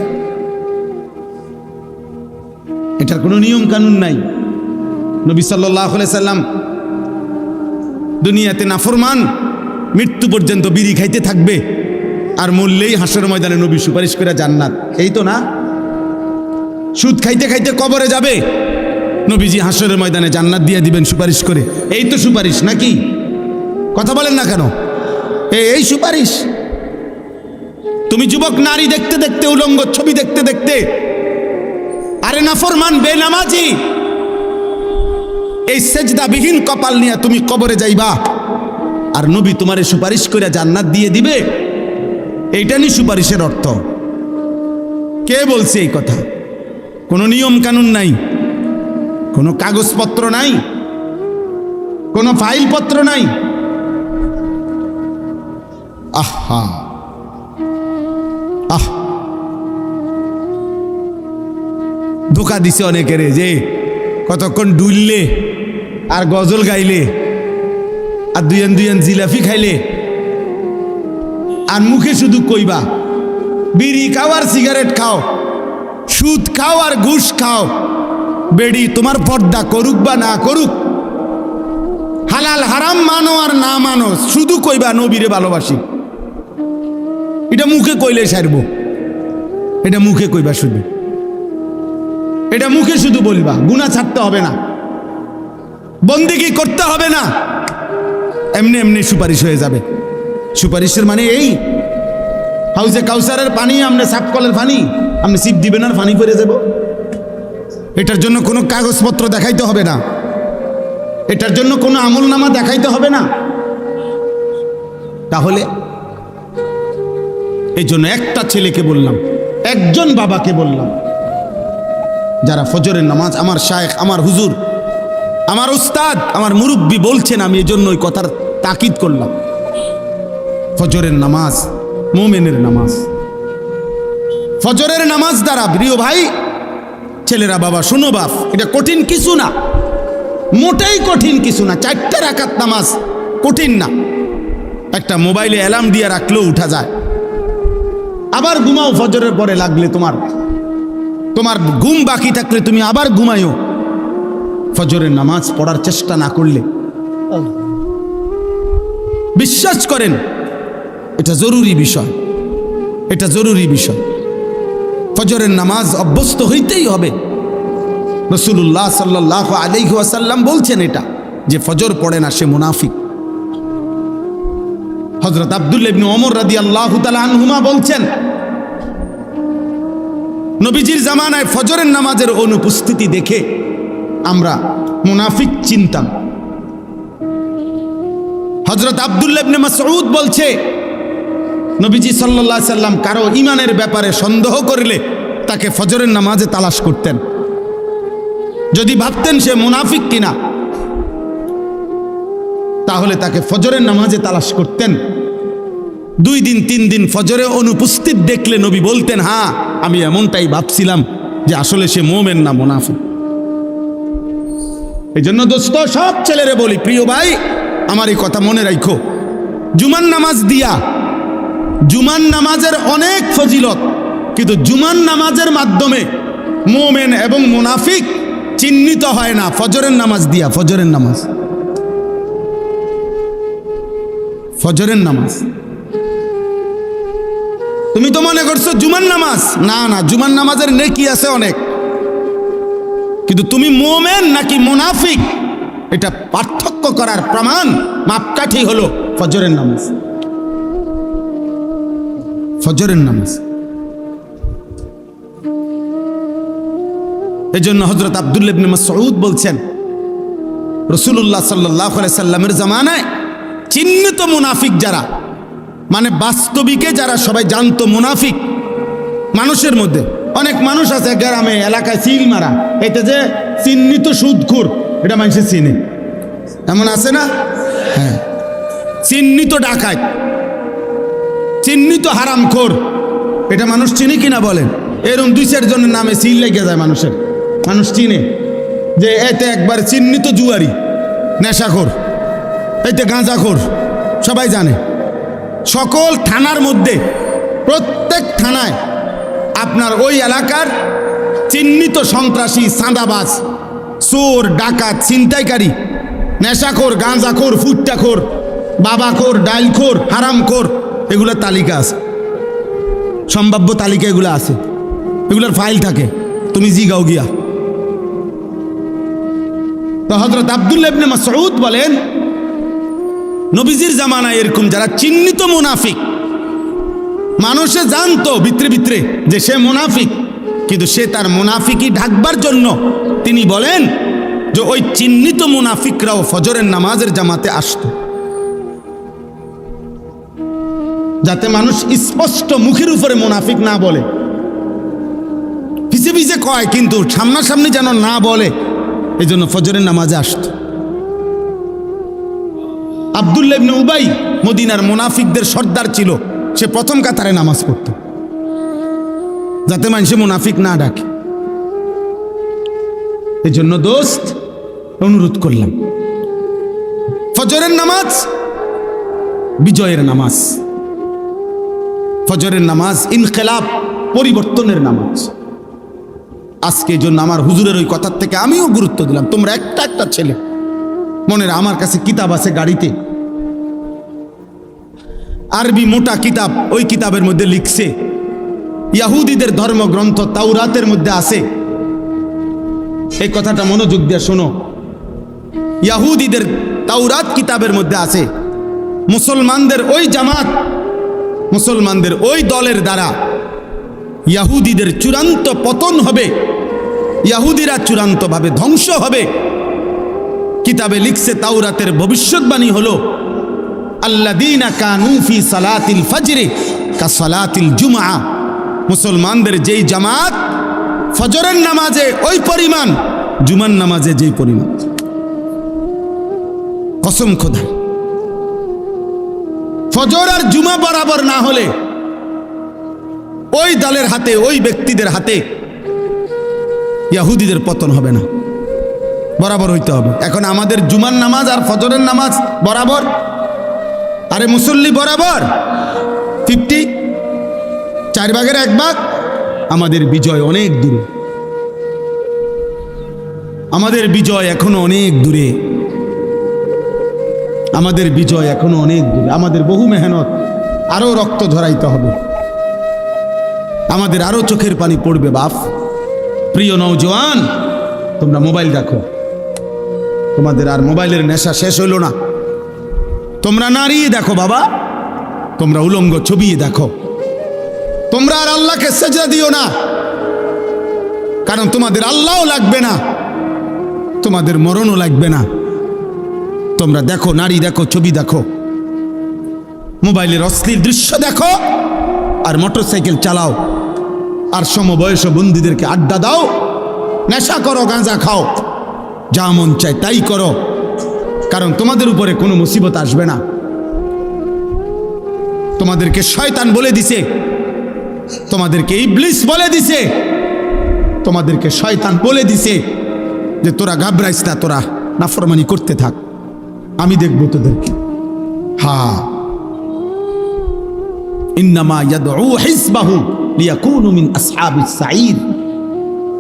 এটার কোনো নিয়ম কানুন নাই। নবী সাল্লাল্লাহু আলাইহি সাল্লাম দুনিয়াতে নাফরমান মৃত্যু পর্যন্ত বিড়ি খাইতে থাকবে, আর মরলেই হাসরের ময়দানে নবী সুপারিশ করে জান্নাত, এই তো না? সুদ খাইতে খাইতে কবরে যাবে, নবীজি হাসরের ময়দানে জান্নাত দিয়ে দিবেন সুপারিশ করে, এই তো সুপারিশ নাকি? কথা বলেন না কেন? এই সুপারিশ। তুমি যুবক নারী দেখতে দেখতে, উলঙ্গ ছবি দেখতে দেখতে, আরে নাফরমান বেনামাজি এই সেজদাবিহীন কপাল নিয়ে তুমি কবরে যাইবা, আর নবী তোমারে সুপারিশ করে জান্নাত দিয়ে দিবে, এইটা নি সুপারিশের অর্থ? কে বলছে এই কথা? কোনো নিয়ম কানুন নাই, কোনো কাগজপত্র নাই, কোনো ফাইলপত্র নাই। আহা আহ ধোকা দিছে অনেকের যে কতক্ষণ ডুললে আর গজল গাইলে আর দুইয়ান দুইয়ান জিলাফি খাইলে আর মুখে শুধু কইবা বিড়ি খাও আর সিগারেট খাও, সুদ খাও আর ঘুষ খাও, বেড়ি তোমার পর্দা করুক বা না করুক, হালাল হারাম মানো আর না মানো, শুধু কইবা নবীরে ভালোবাসি। এটা মুখে কইলে সারবো, এটা মুখে কইবা শুধু, এটা মুখে শুধু বলবা, গুনাহ ছাড়তে হবে না, বন্দেগী করতে হবে না, এমনি এমনি সুপারিশ হয়ে যাবে। সুপারিশের মানে এই হাউজে কাউসারের পানি আপনি সাফ কলের পানি আপনি সিপ দিবেন আর পানি পরে যাব। এটার জন্য কোনো কাগজপত্র দেখাইতে হবে না, এটার জন্য কোনো আমলনামা দেখাইতে হবে না। তাহলে এই জন্য একটা ছেলেকে বললাম, একজন বাবাকে বললাম, যারা ফজরের নামাজ, আমার শায়েখ, আমার হুজুর, আমার উস্তাদ, আমার মুরব্বী বলছেন, আমি এই জন্য ওই কথার তাকিদ করলাম। ফজরের নামাজ মুমিনের নামাজ, ফজরের নামাজ দ্বারা প্রিয় ভাই ছেলেরা, বাবা শোনো বাপ, এটা কঠিন কিছু না, মোটেই কঠিন কিছু না। 4 রাকাত নামাজ কঠিন না, একটা মোবাইলে অ্যালার্ম দিয়ে রাখলেও উঠা যায়। আবার ঘুমাও, ফজরের পরে লাগলে তোমার ঘুম বাকি থাকলে তুমি আবার ঘুমাইও, ফজরের নামাজ পড়ার চেষ্টা না করলে। বিশ্বাস করেন এটা জরুরি বিষয়, এটা জরুরি বিষয়। ফজরের নামাজ অভ্যস্ত হইতেই হবে। রাসূলুল্লাহ সাল্লাল্লাহু আলাইহি ওয়াসাল্লাম বলছেন এটা, যে ফজর পড়ে না সে মুনাফিক। হযরত আব্দুল্লাহ ইবনে ওমর রাদিয়াল্লাহু তাআলা আনহুমা বলছেন, নবীজির জামানায় ফজরের নামাজের অনুপস্থিতি দেখে আমরা মুনাফিক চিনতাম। হযরত আব্দুল্লাহ ইবনে মাসউদ বলছে, নবীজি সাল্লাল্লাহু আলাইহি সাল্লাম কারো ঈমানের ব্যাপারে সন্দেহ করলে তাকে ফজরের নামাজে তালাশ করতেন। যদি ভাবতেন সে মুনাফিক কিনা, তাহলে তাকে ফজরের নামাজে তালাশ করতেন। 2 দিন 3 দিন ফজরে অনুপস্থিত দেখলে নবী বলতেন, হ্যাঁ আমি এমনটাই ভাবছিলাম যে আসলে সে মুমিন না মুনাফিক। এই জন্য দোস্ত সব ছেলেরে বলি, প্রিয় ভাই আমার এই কথা মনে রাখো, জুমার নামাজ দিয়া, জুমার নামাজের অনেক ফজিলত, কিন্তু জুমার নামাজের মাধ্যমে মুমিন এবং মুনাফিক চিহ্নিত হয় না ফজরের নামাজ দিয়া। ফজরের নামাজ, ফজরের নামাজ তুমি তো মনে করছো জুমার নামাজ, না না, জুমার নামাজের নেকি আছে অনেক, কিন্তু তুমি মুমিন নাকি মুনাফিক এটা পার্থক্য করার প্রমাণ মাপকাঠি হলো ফজরের নামাজ। ফজরের নামাজ। এই জন্য হযরত আব্দুল্লাহ ইবনে মাসউদ বলছেন, রাসূলুল্লাহ সাল্লাল্লাহু আলাইহি সাল্লামের জামানায় চিহ্নিত মুনাফিক যারা, মানে বাস্তবিকে যারা সবাই জানতো মুনাফিক, মানুষের মধ্যে অনেক মানুষ আছে গ্রামে এলাকায় সিল মারা, এতে যে চিহ্নিত সুদখোর, এটা মানুষে চিনে, এমন আছে না? হ্যাঁ, চিহ্নিত ডাকাত, চিহ্নিত হারামখোর, এটা মানুষ চিনে কিনা বলেন? এরকম 2-4 জনের নামে সিল লেগে যায় মানুষের, মানুষ চিনে যে এতে একবার চিহ্নিত জুয়ারি, নেশাখোর, এতে গাঁজাখোর, সবাই জানে। সকল থানার মধ্যে, প্রত্যেক থানায় আপনার ওই এলাকার চিহ্নিত সন্ত্রাসী, চাঁদাবাজ, চোর, ডাকাত, ছিনতাইকারী, নেশাখোর, গাঁজাখোর, ফুট্টাখোর, বাবাখোর, ডাইলখোর, হারামখোর, এগুলোর তালিকা আছে, সম্ভাব্য তালিকা এগুলো আছে, এগুলোর ফাইল থাকে, তুমি জিগাও গিয়া। তো হযরত আব্দুল্লাহ ইবনে মাসউদ বলেন, নবীজির জামানায় এরকম যারা চিহ্নিত মুনাফিক, মানুষে জানতো ভিতরে ভিতরে যে সে মুনাফিক, কিন্তু সে তার মুনাফিকি ঢাকবার জন্য তিনি বলেন যে ওই চিহ্নিত মুনাফিকরাও ফজরের নামাজের জামাতে আসতো, যাতে মানুষ স্পষ্ট মুখের উপরে মুনাফিক না বলে, পিছে পিছে কয় কিন্তু সামনাসামনি যেন না বলে, এই জন্য ফজরের নামাজে আসতো। আব্দুল্লাহ ইবনে উবাই মদিনার মুনাফিকদের সর্দার ছিল, সে প্রথম কাতারে নামাজ পড়ত যাতে মানুষে মুনাফিক না ডাকে। এই জন্য দোস্ত অনুরোধ করলাম, ফজরের নামাজ বিজয়ের নামাজ, ফজরের নামাজ ইনকিলাব, পরিবর্তনের নামাজ। আজকে এই জন্য আমার হুজুরের ওই কথার থেকে আমিও গুরুত্ব দিলাম। তোমরা একটা একটা ছেলে, মনে আমার কাছে কিতাব আছে গাড়িতে, আরবি মোটা কিতাব, ওই কিতাবের মধ্যে লিখছে ইহুদিদের ধর্মগ্রন্থ তাওরাতের মধ্যে আছে, এই কথাটা মনোযোগ দিয়ে শোনো, ইহুদিদের তাওরাত কিতাবের মধ্যে আছে মুসলমানদের ওই জামাত, মুসলমানদের ওই দলের দ্বারা ইহুদিদের চূড়ান্ত পতন হবে, ইহুদিরা চূড়ান্তভাবে ধ্বংস হবে। কিতাবে লিখছে তাওরাতের ভবিষ্যৎবাণী হলো আল্লাযীনা কানু ফি সালাতিল ফজরি কা সালাতিল জুমআ, মুসলমানদের যেই জামাত ফজরের নামাজে ওই পরিমাণ, জুমার নামাজে যেই পরিমাণ। কসম খোদার, ফজর আর জুমা বরাবর না হলে ওই দলের হাতে, ওই ব্যক্তিদের হাতে ইহুদিদের পতন হবে না, বরাবর হইতে হবে। এখন আমাদের জুমার নামাজ আর ফজরের নামাজ বরাবর, আরে মুসল্লি বরাবর 50, 4 ভাগের 1 ভাগ। আমাদের বিজয় অনেক দূরে, আমাদের বিজয় এখনো অনেক দূরে, আমাদের বিজয় এখনো অনেক দূরে। আমাদের বহু মেহনত, আরো রক্ত ঝরাইতে হবে, আমাদের আরো চোখের পানি পড়বে। বাপ, প্রিয় নওজোয়ান, তোমরা মোবাইল রাখো, তোমাদের আর মোবাইলের নেশা শেষ হইল না। তোমরা নাড়িয়ে দেখো বাবা, তোমরা উলঙ্গ ছবি দেখো, তোমরা আর আল্লাহকে সেজদা দিও না, কারণ তোমাদের আল্লাহও লাগবে না, তোমাদের মরণও লাগবে না। তোমরা দেখো, নারী দেখো, ছবি দেখো, মোবাইলের অশ্লীল দৃশ্য দেখো, আর মোটরসাইকেল চালাও, আর সমবয়স বন্ধুদেরকে আড্ডা দাও, নেশা করো, গাঁজা খাও, যা মন চায় তাই করো, কারণ তোমাদের উপরে কোনো মুসিবত আসবে না। তোমাদেরকে শয়তান বলে দিছে, তোমাদেরকে ইবলিস বলে দিছে, তোমাদেরকে শয়তান বলে দিছে যে তোরা ঘাবড়াইস না, তোরা নাফরমানি করতে থাক, আমি দেখব তোদেরকে। হ্যাঁ, ইন্নামা ইয়াদউ হিজবাহু লিয়াকুনু মিন আসহাবিস সাঈদ।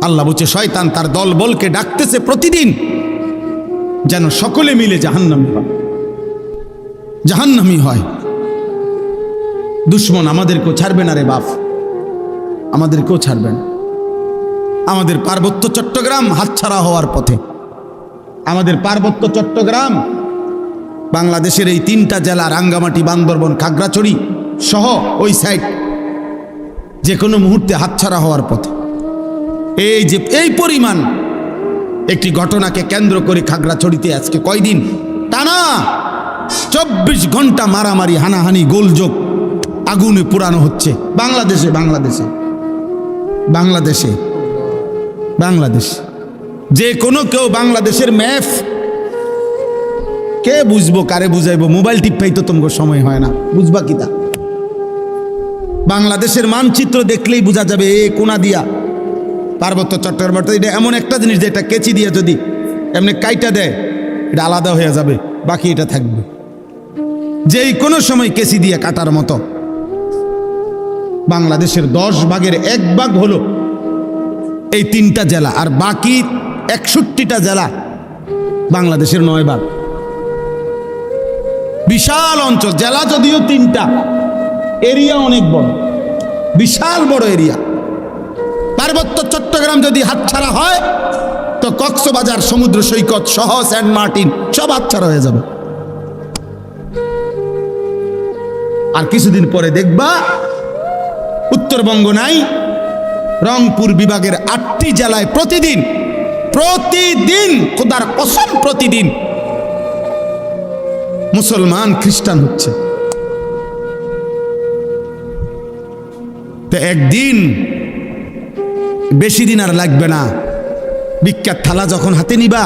আল্লাহ বলছে শয়তান তার দল বলকে ডাকতেছে প্রতিদিন যেন সকলে মিলে জাহান্নামী হয়, জাহান্নামী হয়। দুশ্মন আমাদেরকেও ছাড়বে না রে বাপ, আমাদেরকেও ছাড়বে না। আমাদের পার্বত্য চট্টগ্রাম হাতছাড়া হওয়ার পথে, আমাদের পার্বত্য চট্টগ্রাম বাংলাদেশের এই 3টা জেলা, রাঙ্গামাটি, বান্দরবন, খাগড়াছড়ি সহ ওই সাইড যে কোনো মুহূর্তে হাতছাড়া হওয়ার পথে। এই যে এই পরিমাণ একটি ঘটনাকে কেন্দ্র করে খাগড়াছড়িতে আজকে কয়দিন টানা 24 ঘন্টা মারামারি, হানাহানি, গোলযোগ, আগুনে পোড়ানো হচ্ছে বাংলাদেশে, বাংলাদেশে, বাংলাদেশে, বাংলাদেশ। যে কোনো কেউ বাংলাদেশের ম্যাপ কে বুঝবো, কারে বুঝাইবো? মোবাইল টিপাই তো তোমার সময় হয় না, বুঝবা কি তা? বাংলাদেশের মানচিত্র দেখলেই বোঝা যাবে এ কোনা দিয়া পার্বত্য চট্টগ্রাম। এটা এমন একটা জিনিস যেটা কেচি দিয়ে যদি এমনি কাইটা দেয় এটা আলাদা হয়ে যাবে, বাকি এটা থাকবে। যেই কোনো সময় কেচি দিয়ে কাটার মতো। বাংলাদেশের 10 ভাগের 1 ভাগ হলো এই 3টা জেলা, আর বাকি 61টা জেলা বাংলাদেশের 9 ভাগ। বিশাল অঞ্চল, জেলা যদিও 3টা, এরিয়া অনেক বড়, বিশাল বড় এরিয়া। পার্বত্য চট্টগ্রাম যদি হাতছাড়া হয় তো কক্সবাজার সমুদ্র সৈকত সহ সেন্ট মার্টিন সব হাতছাড়া হয়ে যাবে। আর কিছুদিন পরে দেখবা উত্তরবঙ্গ নাই, রংপুর বিভাগের 8টি জেলায় প্রতিদিন খোদার কসম প্রতিদিন মুসলমান খ্রিস্টান হচ্ছে। তো একদিন, বেশি দিন আর লাগবে না, বিখ্যাত থালা যখন হাতে নিবা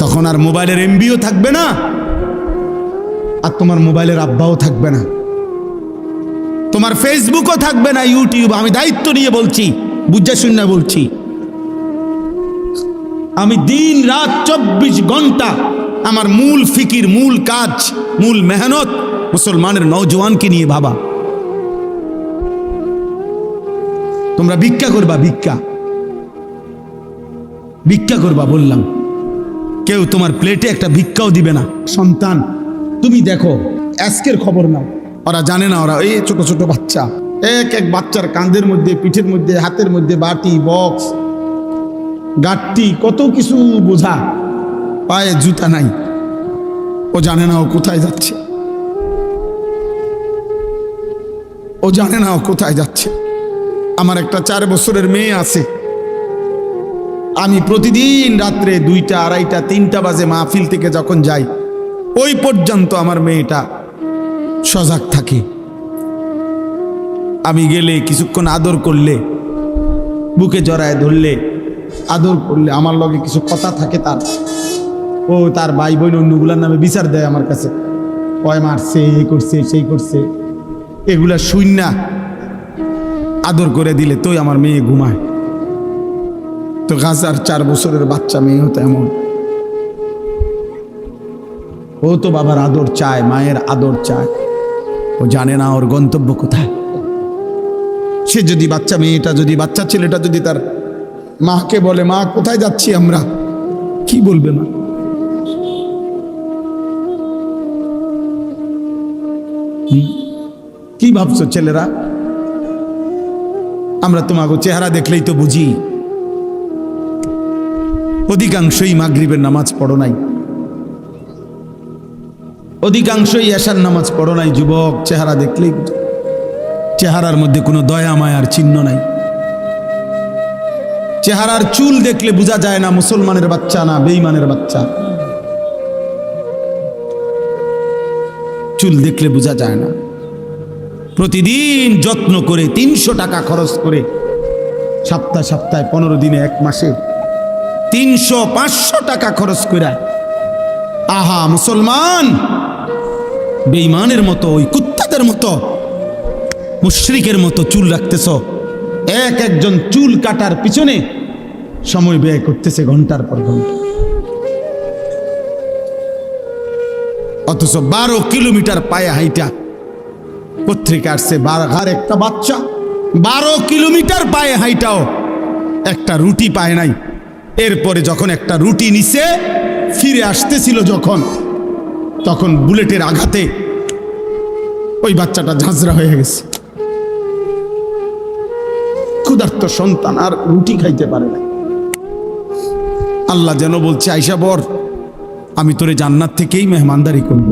তখন আর মোবাইলের এমবিও থাকবে না, আর তোমার মোবাইলের আব্বাও থাকবে না, তোমার ফেসবুকও থাকবে না, ইউটিউব। আমি দায়িত্ব নিয়ে বলছি, বুঝা শুনে বলছি। আমি দিন রাত 24 ঘন্টা আমার মূল ফিকির, মূল কাজ, মূল মেহনত মুসলমানের নওজওয়ানকে নিয়ে ভাবা। তোমরা ভিক্ষা করবা, ভিক্ষা করবা বললাম, কেউ তোমার প্লেটে একটা ভিক্ষাও দিবে না। সন্তান, তুমি দেখো আজকের খবর নাও, ওরা জানে না, ওরা এই ছোট ছোট বাচ্চা, এক এক বাচ্চার কাঁধের মধ্যে, পিঠের মধ্যে, হাতের মধ্যে বাটি, বক্স, গাঁটটি, কত কিছু বোঝা, পায়ে জুতা নাই। ও জানে না ও কোথায় যাচ্ছে, ও জানে না ও কোথায় যাচ্ছে। আমার একটা 4 বছরের মেয়ে আছে, আমি প্রতিদিন রাত্রে 2টা, 2:30, 3টা বাজে মাহফিল থেকে যখন যাই, ওই পর্যন্ত আমার মেয়েটা সজাগ থাকে। আমি গেলে কিছুক্ষণ আদর করলে, বুকে জড়ায় ধরলে, আদর করলে, আমার লগে কিছু কথা থাকে তার, ও তার ভাই বোন অন্যগুলার নামে বিচার দেয় আমার কাছে, কয় মারছে, এই করছে, সেই করছে, এগুলা শূন্য আদর করে দিলে তোই আমার মেয়ে ঘুমায়। তো গাজার 4 বছরের বাচ্চা মেয়েও তো এমন, ও তো বাবার আদর চায়, মায়ের আদর চায়। ও জানে না ওর গন্তব্য কোথায়। সে যদি বাচ্চা মেয়েটা, যদি বাচ্চা ছেলেটা যদি তার মাকে বলে, মা কোথায় যাচ্ছি আমরা, কি বলবে মা? কি ভাবছো ছেলেরা? আমরা তোমাকে চেহারা দেখলেই তো বুঝি। অধিকাংশই মাগরিবের নামাজ পড়ো নাই, অধিকাংশই এশার নামাজ পড়ো নাই। যুবক, চেহারা দেখলেই, চেহারার মধ্যে কোনো দয়া মায়ার চিহ্ন নাই। চেহারার চুল দেখলে বোঝা যায় না মুসলমানের বাচ্চা না বেঈমানের বাচ্চা। চুল দেখলে বোঝা যায় না। প্রতিদিন যত্ন করে 300 টাকা খরচ করে, সপ্তাহে 15 দিনে, 1 মাসে 300-500 টাকা খরচ করে, আহা মুসলমান বেঈমানের মতো, ওই কুত্তাদের মতো, মুশরিকের মতো চুল রাখতেছ। একজন চুল কাটার পিছনে সময় ব্যয় করতেছে ঘন্টার পর ঘন্টা, অথচ 12 কিলোমিটার পায়ে হাইটা, পত্রিকা আসছে বারঘার একটা বাচ্চা 12 কিলোমিটার পায়ে হাইটাও একটা রুটি পায় নাই। এরপরে যখন একটা রুটি নিছে, ফিরে আসতেছিল যখন, তখন বুলেটের আঘাতে ওই বাচ্চাটা ঝাঁঝরা হয়ে গেছে। ক্ষুধার্ত সন্তান আর রুটি খাইতে পারে না। আল্লাহ যেন বলছে, আইসা বর, আমি তোরে জান্নাত থেকেই মেহমানদারি করব।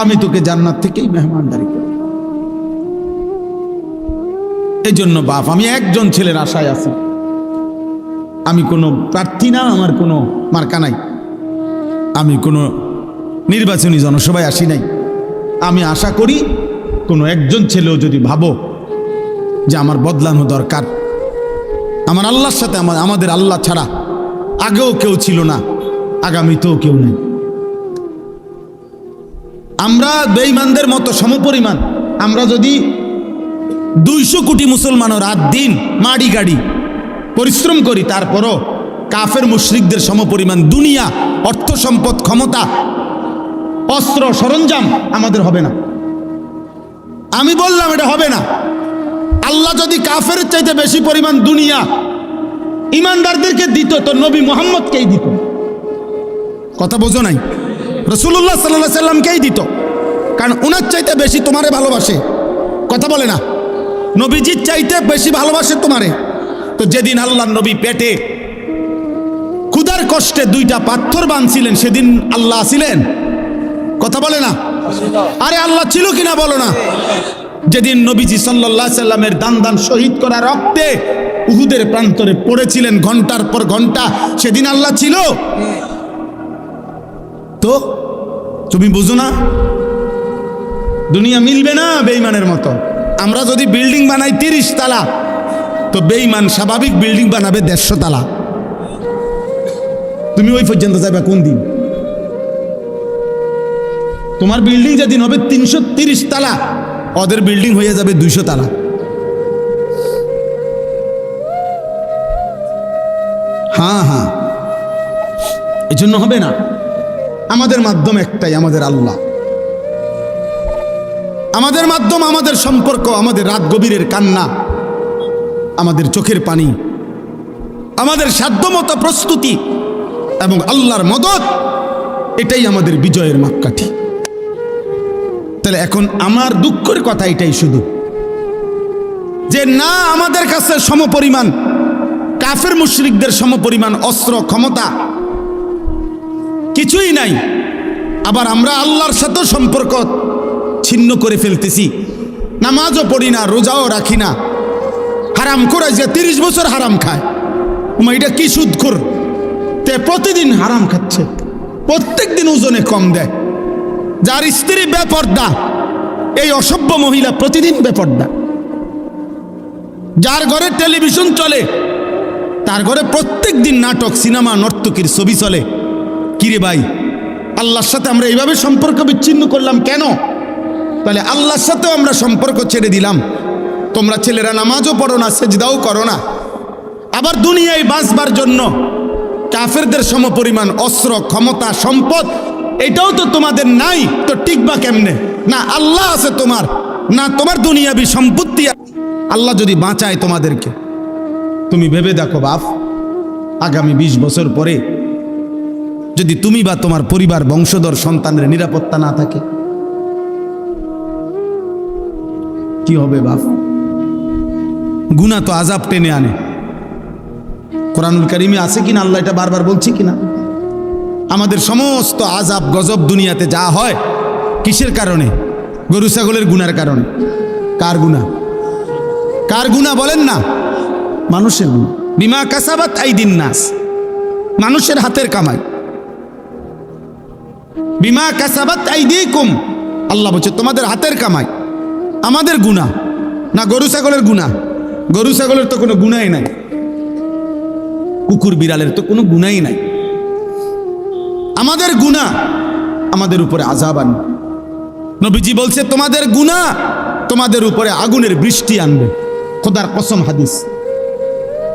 আমি তোকে জান্নাত থেকেই মেহমানদারি করব। এই জন্য বাপ, আমি একজন ছেলের আশায় আছি। আমি কোনো প্রার্থী না, আমার কোনো মার্কা নাই, আমি কোনো নির্বাচনী জনসভায় আসি নাই। আমি আশা করি কোনো একজন ছেলেও যদি ভাবো যে আমার বদলানো দরকার, আমার আল্লাহর সাথে, আমাদের আল্লাহ ছাড়া আগেও কেউ ছিল না, আগামীতেও কেউ নেই। আমরা বেঈমানদের মতো সমপরিমাণ। আমরা যদি 200 কোটি মুসলমানও রাত দিন মাড়ি গাড়ি পরিশ্রম করি, তারপরও কাফের মুশরিকদের সমপরিমাণ দুনিয়া, অর্থ সম্পদ, ক্ষমতা, অস্ত্র সরঞ্জাম আমাদের হবে না। আমি বললাম এটা হবে না। আল্লাহ যদি কাফের চাইতে বেশি পরিমাণ দুনিয়া ইমানদারদেরকে দিত, তো নবী মুহাম্মদকেই দিত। কথা বোঝো নাই? রাসূলুল্লাহ সাল্লাল্লাহু আলাইহি সাল্লামকেই দিত, কারণ উনার চাইতে বেশি তোমারে ভালোবাসে। কথা বলে না? নবীজির চাইতে বেশি ভালোবাসে তোমারে। তো যেদিন আল্লাহর নবী পেটে ক্ষুধার কষ্টে 2টা পাথর বাঁধছিলেন, সেদিন আল্লাহ ছিলেন? কথা বলে না? আরে আল্লাহ ছিল কিনা বলো না? যেদিন নবীজি সাল্লাল্লাহু আলাইহি সাল্লামের দান শহীদ করা রক্তে উহুদের প্রান্তরে পড়েছিলেন ঘন্টার পর ঘন্টা, সেদিন আল্লাহ ছিল? তো তুমি বুঝো না? দুনিয়া মিলবে না বেঈমানের মতো। আমরা যদি বিল্ডিং বানাই 30 তালা, তো বেঈমান স্বাভাবিক বিল্ডিং বানাবে 150 তালা। তুমি ওই পর্যন্ত যাবে কোন দিন? তোমার বিল্ডিং যেদিন হবে 330 তালা, ওদের বিল্ডিং হয়ে যাবে 200 তালা। হ্যাঁ হ্যাঁ, এই জন্য হবে না। আমাদের মাধ্যম একটাই, আমাদের আল্লাহ। আমাদের মাধ্যম, আমাদের সম্পর্ক, আমাদের রাত গভীরের কান্না, আমাদের চোখের পানি, আমাদের সাধ্যমতো প্রস্তুতি এবং আল্লাহর মদদ, এটাই আমাদের বিজয়ের মাপকাঠি। তাহলে এখন আমার দুঃখের কথা এটাই শুধু, যে না আমাদের কাছে সমপরিমাণ কাফের মুশরিকদের সমপরিমাণ অস্ত্র ক্ষমতা কিছুই নাই, আবার আমরা আল্লাহর সাথে সম্পর্ক ছিন্ন করে ফেলতেছি। নামাজও পড়ি না, রোজাও রাখি না, হারাম করে যে 30 বছর হারাম খায়, এটা কি সুদখোর, তে প্রতিদিন হারাম খাচ্ছে, প্রত্যেক দিন ওজনে কম দেয়। যার স্ত্রী বেপর্দা, এই অসভ্য মহিলা প্রতিদিন বেপর্দা। যার ঘরে টেলিভিশন চলে, তার ঘরে প্রত্যেক দিন নাটক, সিনেমা, নর্তকীর ছবি চলে। কিরে ভাই, আল্লাহর সাথে আমরা এইভাবে সম্পর্ক বিচ্ছিন্ন করলাম কেন? তাহলে আল্লাহর সাথেও আমরা সম্পর্ক ছেড়ে দিলাম। তোমরা ছেলেরা নামাজও পড়ো না, সেজদাও করো না, আবার দুনিয়ায় বাঁচবার জন্য কাফেরদের সমপরিমাণ অস্ত্র ক্ষমতা সম্পদ এটাও তো তোমাদের নাই, তো টিকবা কেমনে? না আল্লাহ আছে তোমার, না তোমার দুনিয়াবি সম্পত্তি। আল্লাহ যদি বাঁচায় তোমাদেরকে, তুমি ভেবে দেখো বাপ, আগামী 20 বছর পরে যদি তুমি বা তোমার পরিবার বংশধর সন্তানের নিরাপত্তা না থাকে, কি হবে বাপ? গুনাহ তো আযাব টেনে আনে। কোরআনুল কারীমে আছে কিনা, আল্লাহ এটা বারবার বলছি কিনা, আমাদের সমস্ত আযাব গজব দুনিয়াতে যা হয় কিসের কারণে? গরু ছাগলের গুনার কারণে। কার গুনাহ? কার গুনাহ বলেন না? মানুষের গুনাহ। বিমা কাসাবাত আইদিন নাস, মানুষের হাতের কামাই। বিমা কাসাবাত আইদিকুম, আল্লাহ বলছে তোমাদের হাতের কামাই। আমাদের গুনাহ না গরু ছাগলের গুনাহ? গরু ছাগলের তো কোনো গুনাহই নাই, কুকুর বিড়ালের তো কোনো গুনাহই নাই। আমাদের গুনাহ আমাদের উপরে আযাব আনবে। নবীজি বলছে তোমাদের গুনাহ তোমাদের উপরে আগুনের বৃষ্টি আনবে। খোদার কসম, হাদিস।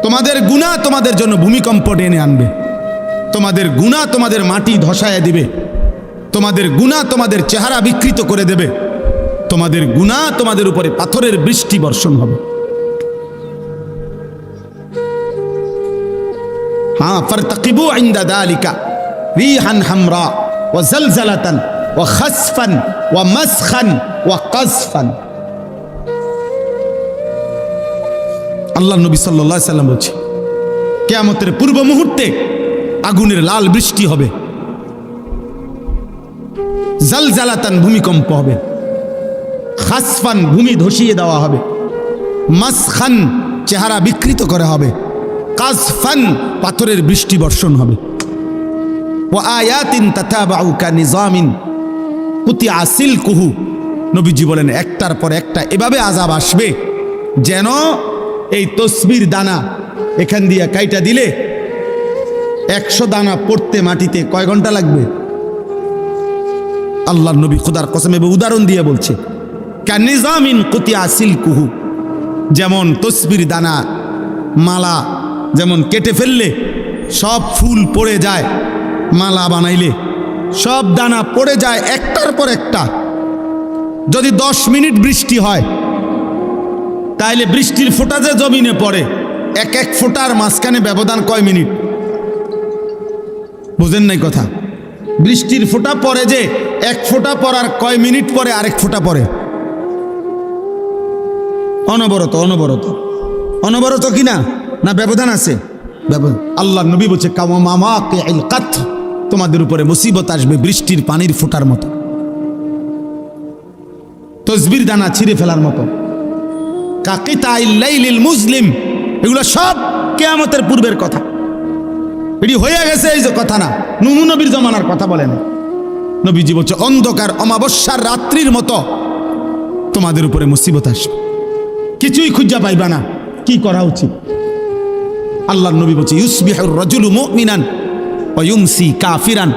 তোমাদের গুনাহ তোমাদের জন্য ভূমিকম্প টেনে আনবে। তোমাদের গুনাহ তোমাদের মাটি ধসায় দিবে। তোমাদের গুনাহ তোমাদের চেহারা বিকৃত করে দেবে। তোমাদের গুনাহ তোমাদের উপরে পাথরের বৃষ্টি বর্ষণ হবে। হ্যাঁ, ফারতাকিবু ইনদা যালিকা রিহান হামরা ওয়া জালজালাতান ওয়া খাসফান ওয়া মাসখান ওয়া কাযফান। আল্লাহ নবী সাল্লাল্লাহু আলাইহি সাল্লাম বলছে, কিয়ামতের পূর্ব মুহূর্তে আগুনের লাল বৃষ্টি হবে, জালজালাতান ভূমিকম্প হবে, খাসফান ভূমি ধসিয়ে দেওয়া হবে, মাসখান চেহারা বিকৃত করা হবে, কাযফান পাথরের বৃষ্টি বর্ষণ হবে। ওয়া আয়াতিন তাতাবাউ কানিজামিন কুতিয়া সিলকুহু, নবীজি বলেন একটার পর একটা এভাবে আযাব আসবে যেন এই তসবির দানা এখান দিয়ে কাইটা দিলে 100 দানা পড়তে মাটিতে কয় ঘন্টা লাগবে? আল্লাহর নবী খোদার কসম উদাহরণ দিয়ে বলছে, কানিজামিন কুতিয়া সিলকুহু, যেমন তসবির দানা মালা যেমন কেটে ফেললে সব ফুল পড়ে যায়, মালা বানাইলে সব দানা পড়ে যায় একটার পর একটা। যদি 10 মিনিট বৃষ্টি হয়, তাইলে বৃষ্টির ফোঁটা যে জমিনে পড়ে, এক এক ফোঁটার মাঝখানে ব্যবধান কয় মিনিট? বুঝেন নাই কথা? বৃষ্টির ফোঁটা পড়ে যে, এক ফোঁটা পড়ার কয় মিনিট পরে আরেক ফোঁটা পড়ে? অনবরত অনবরত অনবরত কিনা? না ব্যবধান আছে? ব্যবধান। আল্লাহ নবী বলছে কাওয়ামামাকিল কাতর, তোমাদের উপরে মুসিবত আসবে বৃষ্টির পানির ফোঁটার মতো, তসবির দানা ছিঁড়ে ফেলার মতো, কাকিতাইল লাইলিল মুজলিম। এগুলো সব কিয়ামতের পূর্বের কথা, এটি হয়ে গেছে এই যে কথা না, নূহ নবীর জমানার কথা বলেন। নবীজি বলছে অন্ধকার অমাবস্যার রাত্রির মতো তোমাদের উপরে মুসিবত আসবে, কিছুই খুঁজা পাইবা না। কি করা উচিত? আল্লাহর নবী বলছে ইউসবিহুর রাজুলু মুমিনান ওয়ায়ুমসি কাফিরান,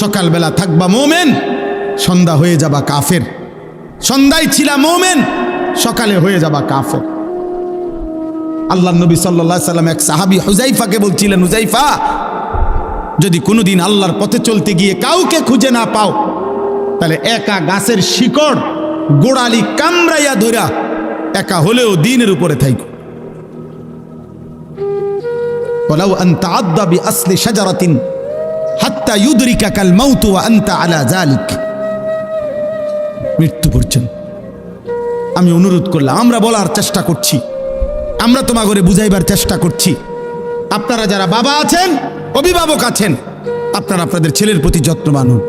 সকালবেলা থাকবা মোমেন, সন্ধ্যা হয়ে যাবা কাফের। সন্ধ্যায় ছিলা মোমেন, সকালে হয়ে যাবা কাফের। আল্লাহ নবী সাল্লাল্লাহু আলাইহি সাল্লাম এক সাহাবী হুযাইফাকে বলছিলেন, হুযাইফা, যদি কোনোদিন আল্লাহর পথে চলতে গিয়ে কাউকে খুঁজে না পাও, তাহলে একা গাছের শিকড় গোড়ালি কামড়াইয়া ধরা একা হলেও দ্বীনের উপরে থাইকো। ওয়ালাউ আন তাআদ্দা বিআসলি শাজারাতিন হাত্তা ইউদরিকাকাল মাউত ওয়া আনতা আলা যালিক। মৃত্যু পর্যন্ত আমি অনুরোধ করলাম, আমরা বলার চেষ্টা করছি, আমরা তোমাগরে বুঝাইবার চেষ্টা করছি। আপনারা যারা বাবা আছেন, অভিভাবক আছেন, আপনারা আপনাদের ছেলের প্রতি যত্নবান হন।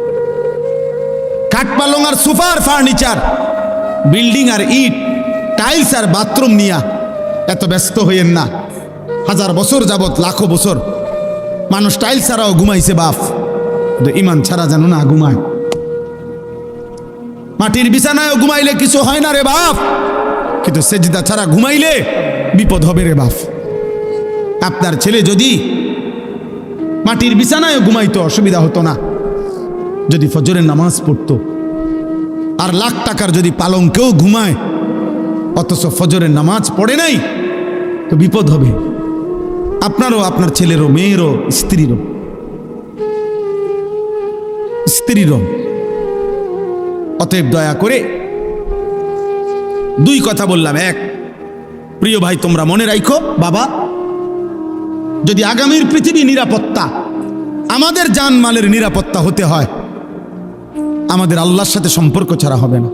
খাট পালং আর সোফার ফার্নিচার, বিল্ডিং আর ইট, টাইলস আর বাথরুম নিয়া এত ব্যস্ত হইয়েন না। হাজার বছর যাবত, লাখো বছর মানুষ টাইলস ছাড়াও ঘুমাইছে বাপ, ইমান ছাড়া যেন না ঘুমায়। মাটির বিছানায়ও ঘুমাইলে কিছু হয় না রে বাপ, কিন্তু সেজদা ছাড়া ঘুমাইলে বিপদ হবে রে বাপ। আপনার ছেলে যদি মাটির বিছানায়ও ঘুমাইতো অসুবিধা হতো না, যদি ফজরের নামাজ পড়তো। আর লাখ টাকার যদি পালঙ্কেও ঘুমায় অথচ ফজরের নামাজ পড়ে নাই, তো বিপদ হবে আপনারও, আপনার ছেলেরও, মেয়েরও, স্ত্রীরও। অতএব দয়া করে দুই কথা বললাম। এক, প্রিয় ভাই, তোমরা মনে রাখো, বাবা, যদি আগামীর পৃথিবী নিরাপত্তা, আমাদের জানমালের নিরাপত্তা হতে হয়, আমাদের আল্লাহর সাথে সম্পর্ক ছাড়া হবে না।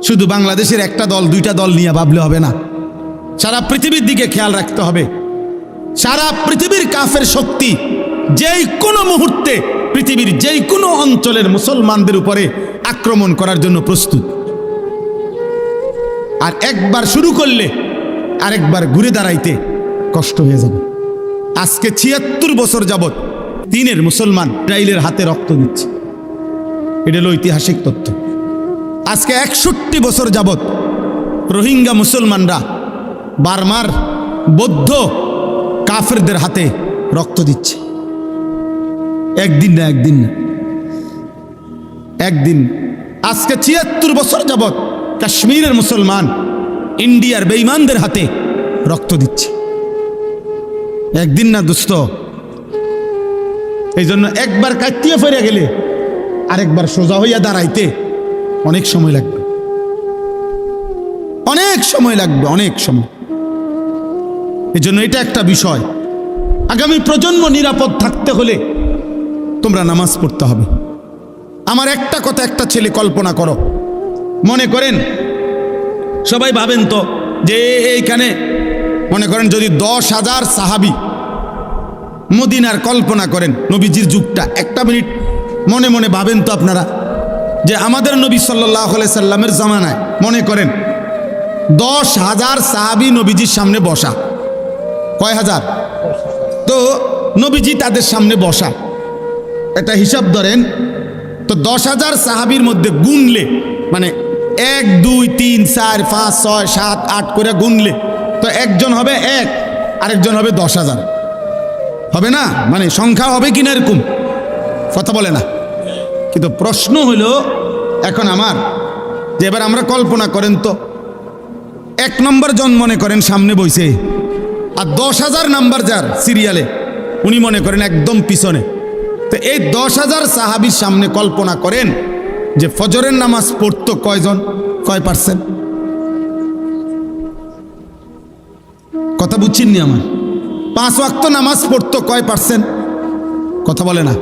শুধু বাংলাদেশের একটা দল, দুইটা দল নিয়ে ভাবলে হবে না, সারা পৃথিবীর দিকে খেয়াল রাখতে হবে। সারা পৃথিবীর কাফের শক্তি যেই কোনো মুহূর্তে পৃথিবীর যেই কোনো অঞ্চলের মুসলমানদের উপরে আক্রমণ করার জন্য প্রস্তুত। আর একবার শুরু করলে আরেকবার ঘুরে দাঁড়াইতে কষ্ট হয়ে যাবে। আজকে ৭৬ বছর যাবত চীনের মুসলমান ইসরায়েলের হাতে রক্ত দিচ্ছে, এটা হলো ঐতিহাসিক তথ্য। আজকে ৬১ বছর যাবত রোহিঙ্গা মুসলমানরা বার্মার বৌদ্ধ কাফেরদের হাতে রক্ত দিচ্ছে। একদিন না, একদিন। আজকে ৭৬ বছর যাবত কাশ্মীরের মুসলমান ইন্ডিয়ার বেঈমানদের হাতে রক্ত দিচ্ছে। একদিন না দোস্ত। এই জন্য একবার কাটিয়ে ফিরে গেলে আরেকবার সোজা হইয়া দাঁড়াইতে অনেক সময় লাগবে, অনেক সময় লাগবে, অনেক সময়। এই জন্য এটা একটা বিষয়। আগামী প্রজন্ম নিরাপদ থাকতে হলে তোমরা নামাজ পড়তে হবে। আমার একটা কথা, একটা ছেলে কল্পনা করো, মনে করেন, সবাই ভাবেন তো যে এইখানে মনে করেন যদি 10,000 সাহাবী মদিনার কল্পনা করেন, নবীজির যুগটা, একটা মিনিট মনে মনে ভাবেন তো আপনারা যে আমাদের নবী সাল্লাল্লাহু আলাইহি সাল্লামের জামানায় মনে করেন 10,000 সাহাবী নবীজির সামনে বসা। কয় হাজার? তো নবীজি তাদের সামনে বসা, এটা হিসাব ধরেন তো 10,000 সাহাবীর মধ্যে গুনলে, মানে 1 2 3 4 5 6 7 8 করে গুনলে তো একজন হবে 1, আরেকজন হবে 10,000, হবে না? মানে সংখ্যা হবে কিনা এরকম কথা বলে না। কিন্তু প্রশ্ন হলো এখন আমার, যে এবার আমরা কল্পনা করেন তো 1 নম্বর জন মনে করেন সামনে বইছে, আর 10,000 নাম্বার যার সিরিয়ালে উনি মনে করেন একদম পিছনে। তো এই 10,000 সাহাবীর সামনে কল্পনা করেন যে ফজরের নামাজ পড়তো কয়জন, কয় পার্সেন্ট? কথা বুঝছেননি আমার? 5 ওয়াক্ত নামাজ পড়তো কয় পার্সেন্ট? কথা বলে না।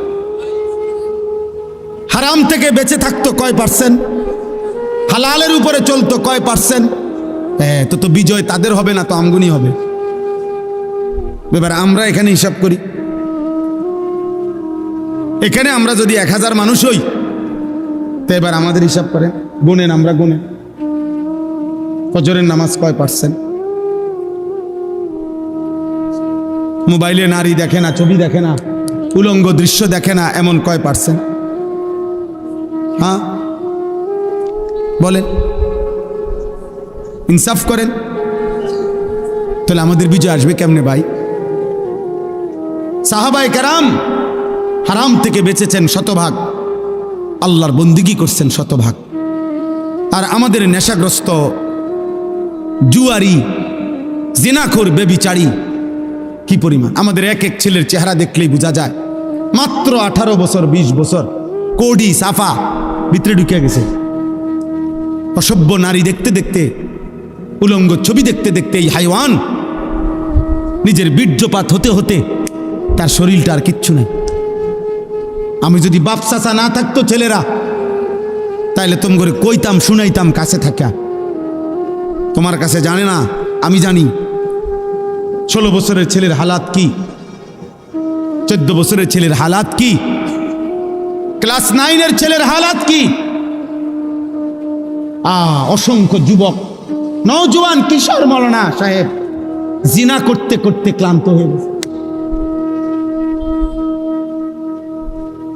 হারাম থেকে বেঁচে থাকতো কয় পার্সেন্ট? হালালের উপরে চলতো কয় পার্সেন্ট? তো বিজয় তাদের হবে না, তো আমগুনি হবে। এবার আমরা এখানে হিসাব করি, এখানে আমরা যদি 1000 মানুষ হই, তো এবার আমাদের হিসাব করেন, গুনেন, আমরা গুনেন ফজরের নামাজ কয় পার্সেন্ট? মোবাইলে নারী দেখে না, ছবি দেখে না, উলঙ্গ দৃশ্য দেখে না, এমন কয় পার্সেন্ট? হ্যাঁ বলেন, ইনসাফ করেন। তাহলে আমাদের বিজয় আসবে কেমনে ভাই? সাহাবায়ে কেরাম হারাম থেকে বেঁচেছেন শতভাগ, আল্লাহর বন্দিগি করছেন শতভাগ। আর আমাদের নেশাগ্রস্ত জুয়ারি জিনাখোর বেবিচারী কি পরিমাণ! আমাদের এক এক ছেলের চেহারা দেখলেই বোঝা যায় মাত্র 18 বছর 20 বছর, কোডি সাফা ভিতরে ঢুকে গেছে। অসভ্য নারী দেখতে দেখতে, উলঙ্গ ছবি দেখতে দেখতে এই হাইওয়ান নিজের বীর্যপাত হতে হতে তার শরীরটা আর কিচ্ছু নেই। আমি যদি বাপ চাচা না থাকতো ছেলেরা, তাইলে তোম করে কইতাম শুনাইতাম কাছে থাকা। তোমার কাছে জানে না, আমি জানি। 16 বছরের ছেলের হালাত কি, 14 বছরের ছেলের হালাত কি, ক্লাস 9-এর ছেলের হালাত কি। অসংখ্য যুবক নওজোয়ান কিশোর মৌলানা সাহেব জিনা করতে করতে ক্লান্ত হয়ে গেছে,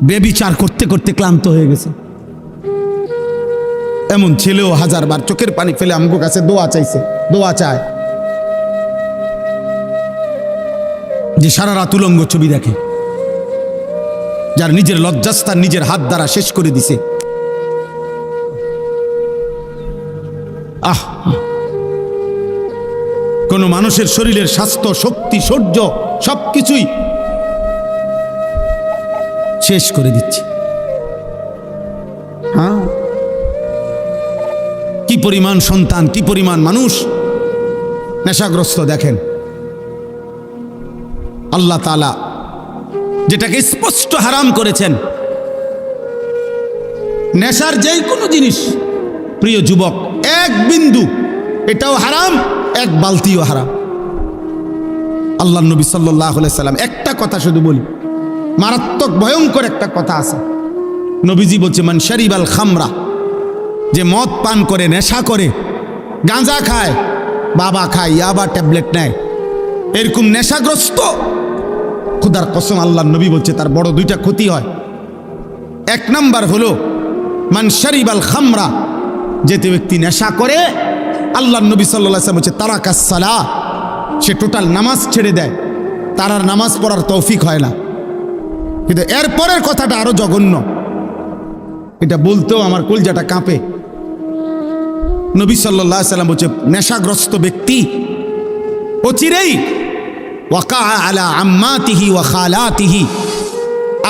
বেবিচার করতে করতে ক্লান্ত হয়ে গেছে। এমন ছেলেও হাজারবার চোখের পানি ফেলে আমগো কাছে দোয়া চাইছে, দোয়া চায়, যে সারা রাত উলঙ্গ ছবি দেখে, যার নিজের লজ্জাস্থান নিজের হাত দ্বারা শেষ করে দিছে। কোন মানুষের শরীরের স্বাস্থ্য, শক্তি, শৌর্য সবকিছুই শেষ করে দিচ্ছে। কি পরিমাণ সন্তান, কি পরিমাণ মানুষ নেশাগ্রস্ত দেখেন। আল্লাহ তাআলা যেটাকে স্পষ্ট হারাম করেছেন, নেশার যেই কোনো জিনিস প্রিয় যুবক, এক বিন্দু এটাও হারাম, এক বালতিও হারাম। আল্লাহ নবী সাল্লাল্লাহু আলাইহি সাল্লাম একটা কথা শুধু বলি, মারাত্মক ভয়ঙ্কর একটা কথা আছে। নবীজি বলছে, মান শারিবাল খামরা, যে মদ পান করে, নেশা করে, গাঁজা খায়, বাবা খায়, ইয়াবা ট্যাবলেট নেয়, এরকম নেশাগ্রস্ত, খুদার কসম আল্লাহ নবী বলছে তার বড় 2টা ক্ষতি হয়। 1 নাম্বার হলো মান শারিবাল খামরা, যেতে ব্যক্তি নেশা করে, আল্লাহ নবী সাল্লাল্লাহু আলাইহি ওয়াসাল্লাম বলছে তারাকাস সালাহ, সে টোটাল নামাজ ছেড়ে দেয়, তার আর নামাজ পড়ার তৌফিক হয় না। কিন্তু এরপরের কথাটা আরো জঘন্য, এটা বলতেও আমার কলজাটা কাঁপে। নবী সাল্লাল্লাহু আলাইহি ওয়াসাল্লাম বলছে নেশাগ্রস্ত ব্যক্তি অচিরেই ওয়াকা আলা আম্মাতিহি ওয়া খালাতিহি,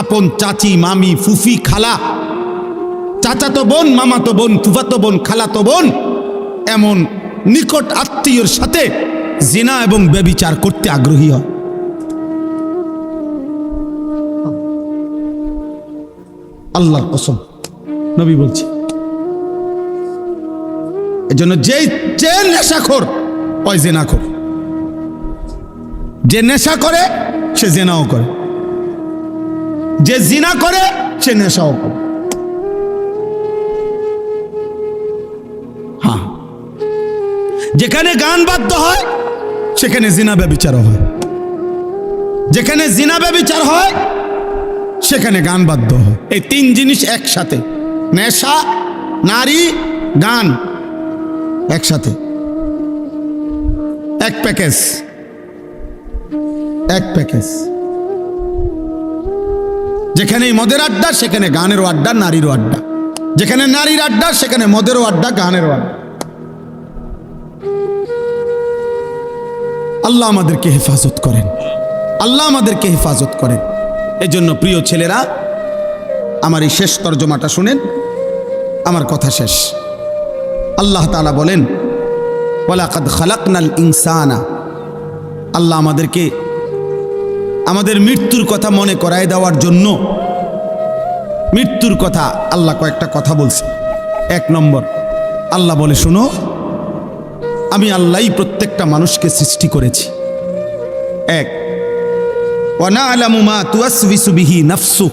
আপন চাচি, মামি, ফুফি, খালা, চাচাতো বোন, মামাতো বোন, ফুফাতো বোন, খালাতো বোন, এমন নিকট আত্মীয়র সাথে জিনা এবং ব্যভিচার করতে আগ্রহী হয়। আল্লাহর কসম নবী বলছে। এজন্য যে নেশাখোর ওই জিনাখোর, যে নেশা করে সে জিনাও করে, যে জিনা করে সে নেশাও করে। হ্যাঁ, যেখানে গান বাদ্য হয় সেখানে জিনা ব্যভিচারও হয়, যেখানে জিনা ব্যভিচার হয় সেখানে গান বাদ্য হয়। এই 3 জিনিস একসাথে, নেশা, নারী, গান একসাথে, এক প্যাকেজ, এক প্যাকেজ। যেখানে মদের আড্ডা সেখানে গানেরও আড্ডা, নারীরও আড্ডা, যেখানে নারীর আড্ডা সেখানে মদেরও আড্ডা, গানেরও আড্ডা। আল্লাহ আমাদেরকে হেফাজত করেন, আল্লাহ আমাদেরকে হেফাজত করেন। এই জন্য প্রিয় ছেলেরা, আমার এই শেষ তর্জমাটা শুনেন, আমার কথা শেষ। আল্লাহ তাআলা বলেন, ওয়ালাকাদ খালাকনাল ইনসানা, আল্লাহ আমাদেরকে আমাদের মৃত্যুর কথা মনে করায় দেওয়ার জন্য, মৃত্যুর কথা আল্লাহ কয়েকটা কথা বলছে। 1 নম্বর, আল্লাহ বলে, শুনো, আমি আল্লাহই প্রত্যেকটা মানুষকে সৃষ্টি করেছি। 1, ওয়া না'লামু মা তুওয়াসবিসু বিহি নাফসু,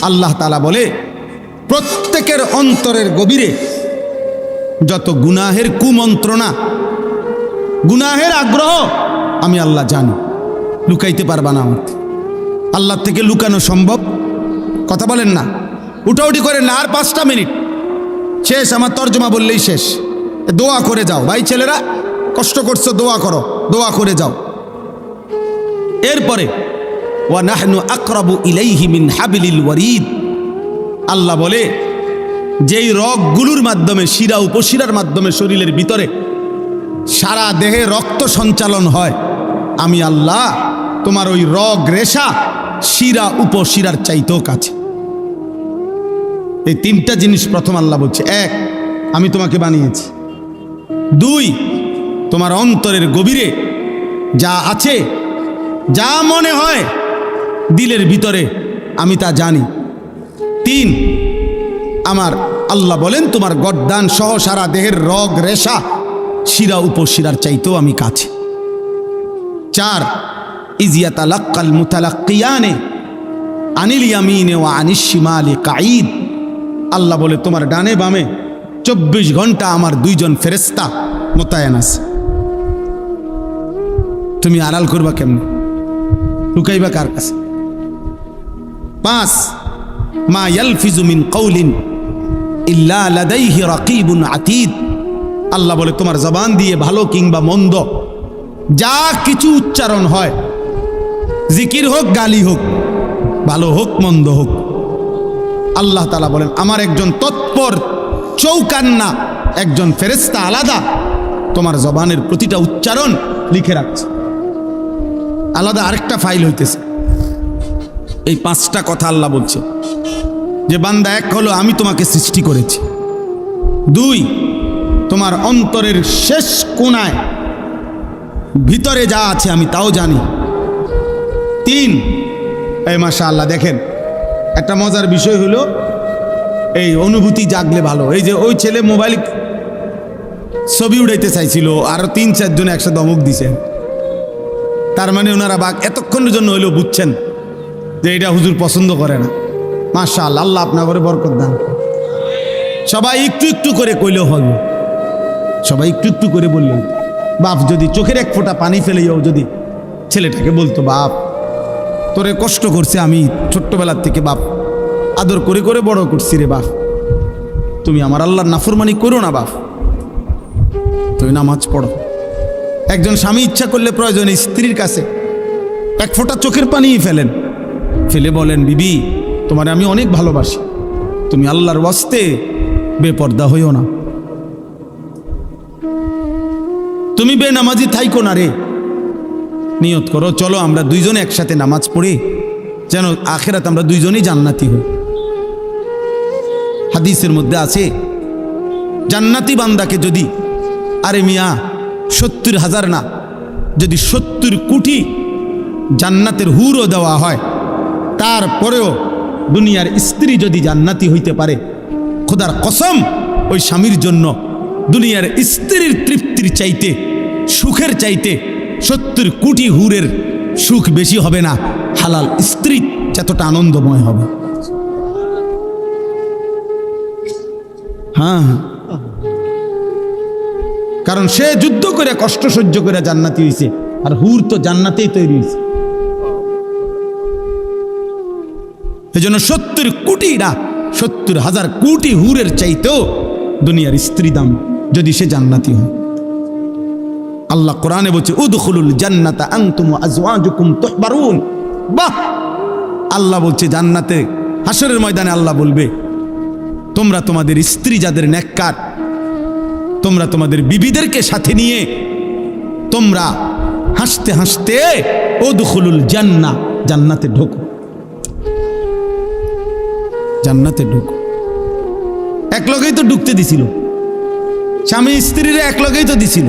আল্লাহ তাআলা বলে প্রত্যেকের অন্তরের গভীরে যত গুনাহের কুমন্ত্রণা, গুনাহের আগ্রহ আমি আল্লাহ জানি, লুকাইতে পারবা না আমার। আল্লাহ থেকে লুকানো সম্ভব? কথা বলেন না, উঠাউঠি করেন না। আর 5টা মিনিট শেষ, আমার তর্জমা বললেই শেষ। দোয়া করে যাও ভাই, ছেলেরা কষ্ট করছো, দোয়া করো, দোয়া করে যাও। এরপরে ওয়া নাহনু আকরাবু ইলাইহি মিন হাবলিল ওয়ারিদ। আল্লাহ বলে যেই রগগুলোর মাধ্যমে, শিরা উপশিরার মাধ্যমে শরীরের ভিতরে সারা দেহে রক্ত সঞ্চালন হয়, আমি আল্লাহ তোমার ওই রগ রেশা শিরা উপশিরার চাইতেও কাছে। এই তিনটা জিনিস প্রথম আল্লাহ বলছে। এক, আমি তোমাকে বানিয়েছি। দুই, তোমার অন্তরের গভীরে যা আছে, যা মনে হয় দিলের ভিতরে, আমি তা জানি। তিন, আমার আল্লাহ বলেন তোমার গর্দান সহ সারা দেহের রগ রেশা শিরা উপশিরার চাইতেও আমি কাছে। চার, ইজিয়াতালাক্কাল মুতালাক্কিয়ানে আনিল ইয়ামিনে ওয়া আনিশ শিমালি কাঈদ। আল্লাহ বলে তোমার ডানে বামে 24 ঘন্টা আমার দুইজন ফেরেশতা মোতায়েন আছে। তুমি আড়াল করবা কেমনে, লুকাইবা কার কাছে? পাঁচ, মা ইয়ালফিজু মিন কওলিন ইল্লা লাদাইহি রাকিবুন আতীদ। আল্লাহ বলে তোমার জবান দিয়ে ভালো কিংবা মন্দ যা কিছু উচ্চারণ হয়, জিকির হোক গালি হোক, ভালো হোক মন্দ হোক, আল্লাহ তাআলা বলেন আমার একজন তৎপর চৌকান্না একজন ফেরেশতা আলাদা তোমার জবানের প্রতিটা উচ্চারণ লিখে রাখছে। আলাদা আরেকটা ফাইল হইতেছে। এই পাঁচটা কথা আল্লাহ বলছে যে বান্দা, এক হলো আমি তোমাকে সৃষ্টি করেছি। দুই, তোমার অন্তরের শেষ কোণায় ভিতরে যা আছে আমি তাও জানি। তিন, এই মাশাআল্লাহ দেখেন একটা মজার বিষয় হলো, এই অনুভূতি জাগলে ভালো। এই যে ওই ছেলে মোবাইল ছবি উড়াইতে চাইছিল, আরো 3-4 জন একসাথে ধমক দিছে। তার মানে ওনারা বাঘ এতক্ষণের জন্য হইলেও বুঝছেন যে এটা হুজুর পছন্দ করে না। মাশাআল্লাহ, আল্লাহ আপনার করে বরকত দান। সবাই একটু একটু করে কইলেও হবে, সবাই একটু একটু করে বললেন। বাপ যদি চোখের এক ফোঁটা পানি ফেলেও যদি ছেলেটাকে বলতো, বাপ তোরে কষ্ট করছে আমি ছোট্টবেলার থেকে, বাপ আদর করে করে বড় করছি রে বাপ, তুমি আমার আল্লাহর নাফরমানি করো না বাপ, তুমি নামাজ পড়ো। একজন স্বামী ইচ্ছা করলে প্রয়োজনে স্ত্রীর কাছে এক ফোঁটা চোখের পানি ফেলেন, ফেলে বলেন, বিবি তোমার আমি অনেক ভালোবাসি, তুমি আল্লাহর ওয়াস্তে বেপর্দা হইও না, তুমি বেনামাজি থাইকো না রে, নিয়ত করো চলো আমরা দুইজনে একসাথে নামাজ পড়ে যেন আখিরাত আমরা দুইজনেই জান্নাতি হই। হাদিসের মধ্যে আছে জান্নাতি বান্দাকে যদি, আরে মিয়া 70,000 না, যদি 70 কোটি জান্নাতের হুরও দেওয়া হয়, তারপরেও দুনিয়ার স্ত্রী যদি জান্নাতি হইতে পারে, খোদার কসম ওই স্বামীর জন্য দুনিয়ার স্ত্রীর তৃপ্তির চাইতে, সুখের চাইতে 70 কোটি হুরের সুখ বেশি হবে না, হালাল স্ত্রী যতটা আনন্দময় হবে। হ্যাঁ, কারণ সে যুদ্ধ করে কষ্ট সহ্য করে জান্নাতি হয়েছে, আর হুর তো জান্নাতেই তৈরি হয়েছে। এজন্য 70 কোটি না, 70,000 কোটি হুরের চাইতেও দুনিয়ার স্ত্রী দাম যদি সে জান্নাতি হয়। আল্লাহ কোরআনে বলছে উদখুলুল জান্নাতা আনতুম ওয়া আজওয়াজুকুম তুহবারুন। বাহ, আল্লাহ বলছে জান্নাতে হাসরের ময়দানে আল্লাহ বলবে তোমরা তোমাদের স্ত্রী যাদের নেককার, তোমরা তোমাদের বিবিদেরকে সাথে নিয়ে তোমরা হাসতে হাসতে উদখুলুল জান্নাহ, জান্নাতে ঢোকো, জান্নাতে ঢোকো। এক লগেই তো ঢুকতে দিছিল, স্বামী স্ত্রীরা এক লগেই তো দিছিল,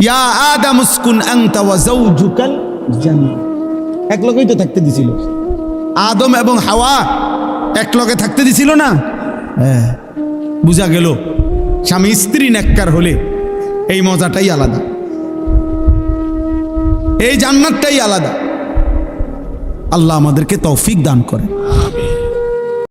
ইয়া আদাম উসকুন আনতা ওয়া যাওজুকাল জান্নাহ, এক লগেই তো থাকতে দিছিল। আদম এবং হাওয়া এক লগে থাকতে দিছিল না? হ্যাঁ, বুঝা গেল স্বামী স্ত্রী নেককার হলে এই মজাটাই আলাদা, এই জান্নাতটাই আলাদা। আল্লাহ আমাদেরকে তৌফিক দান করে।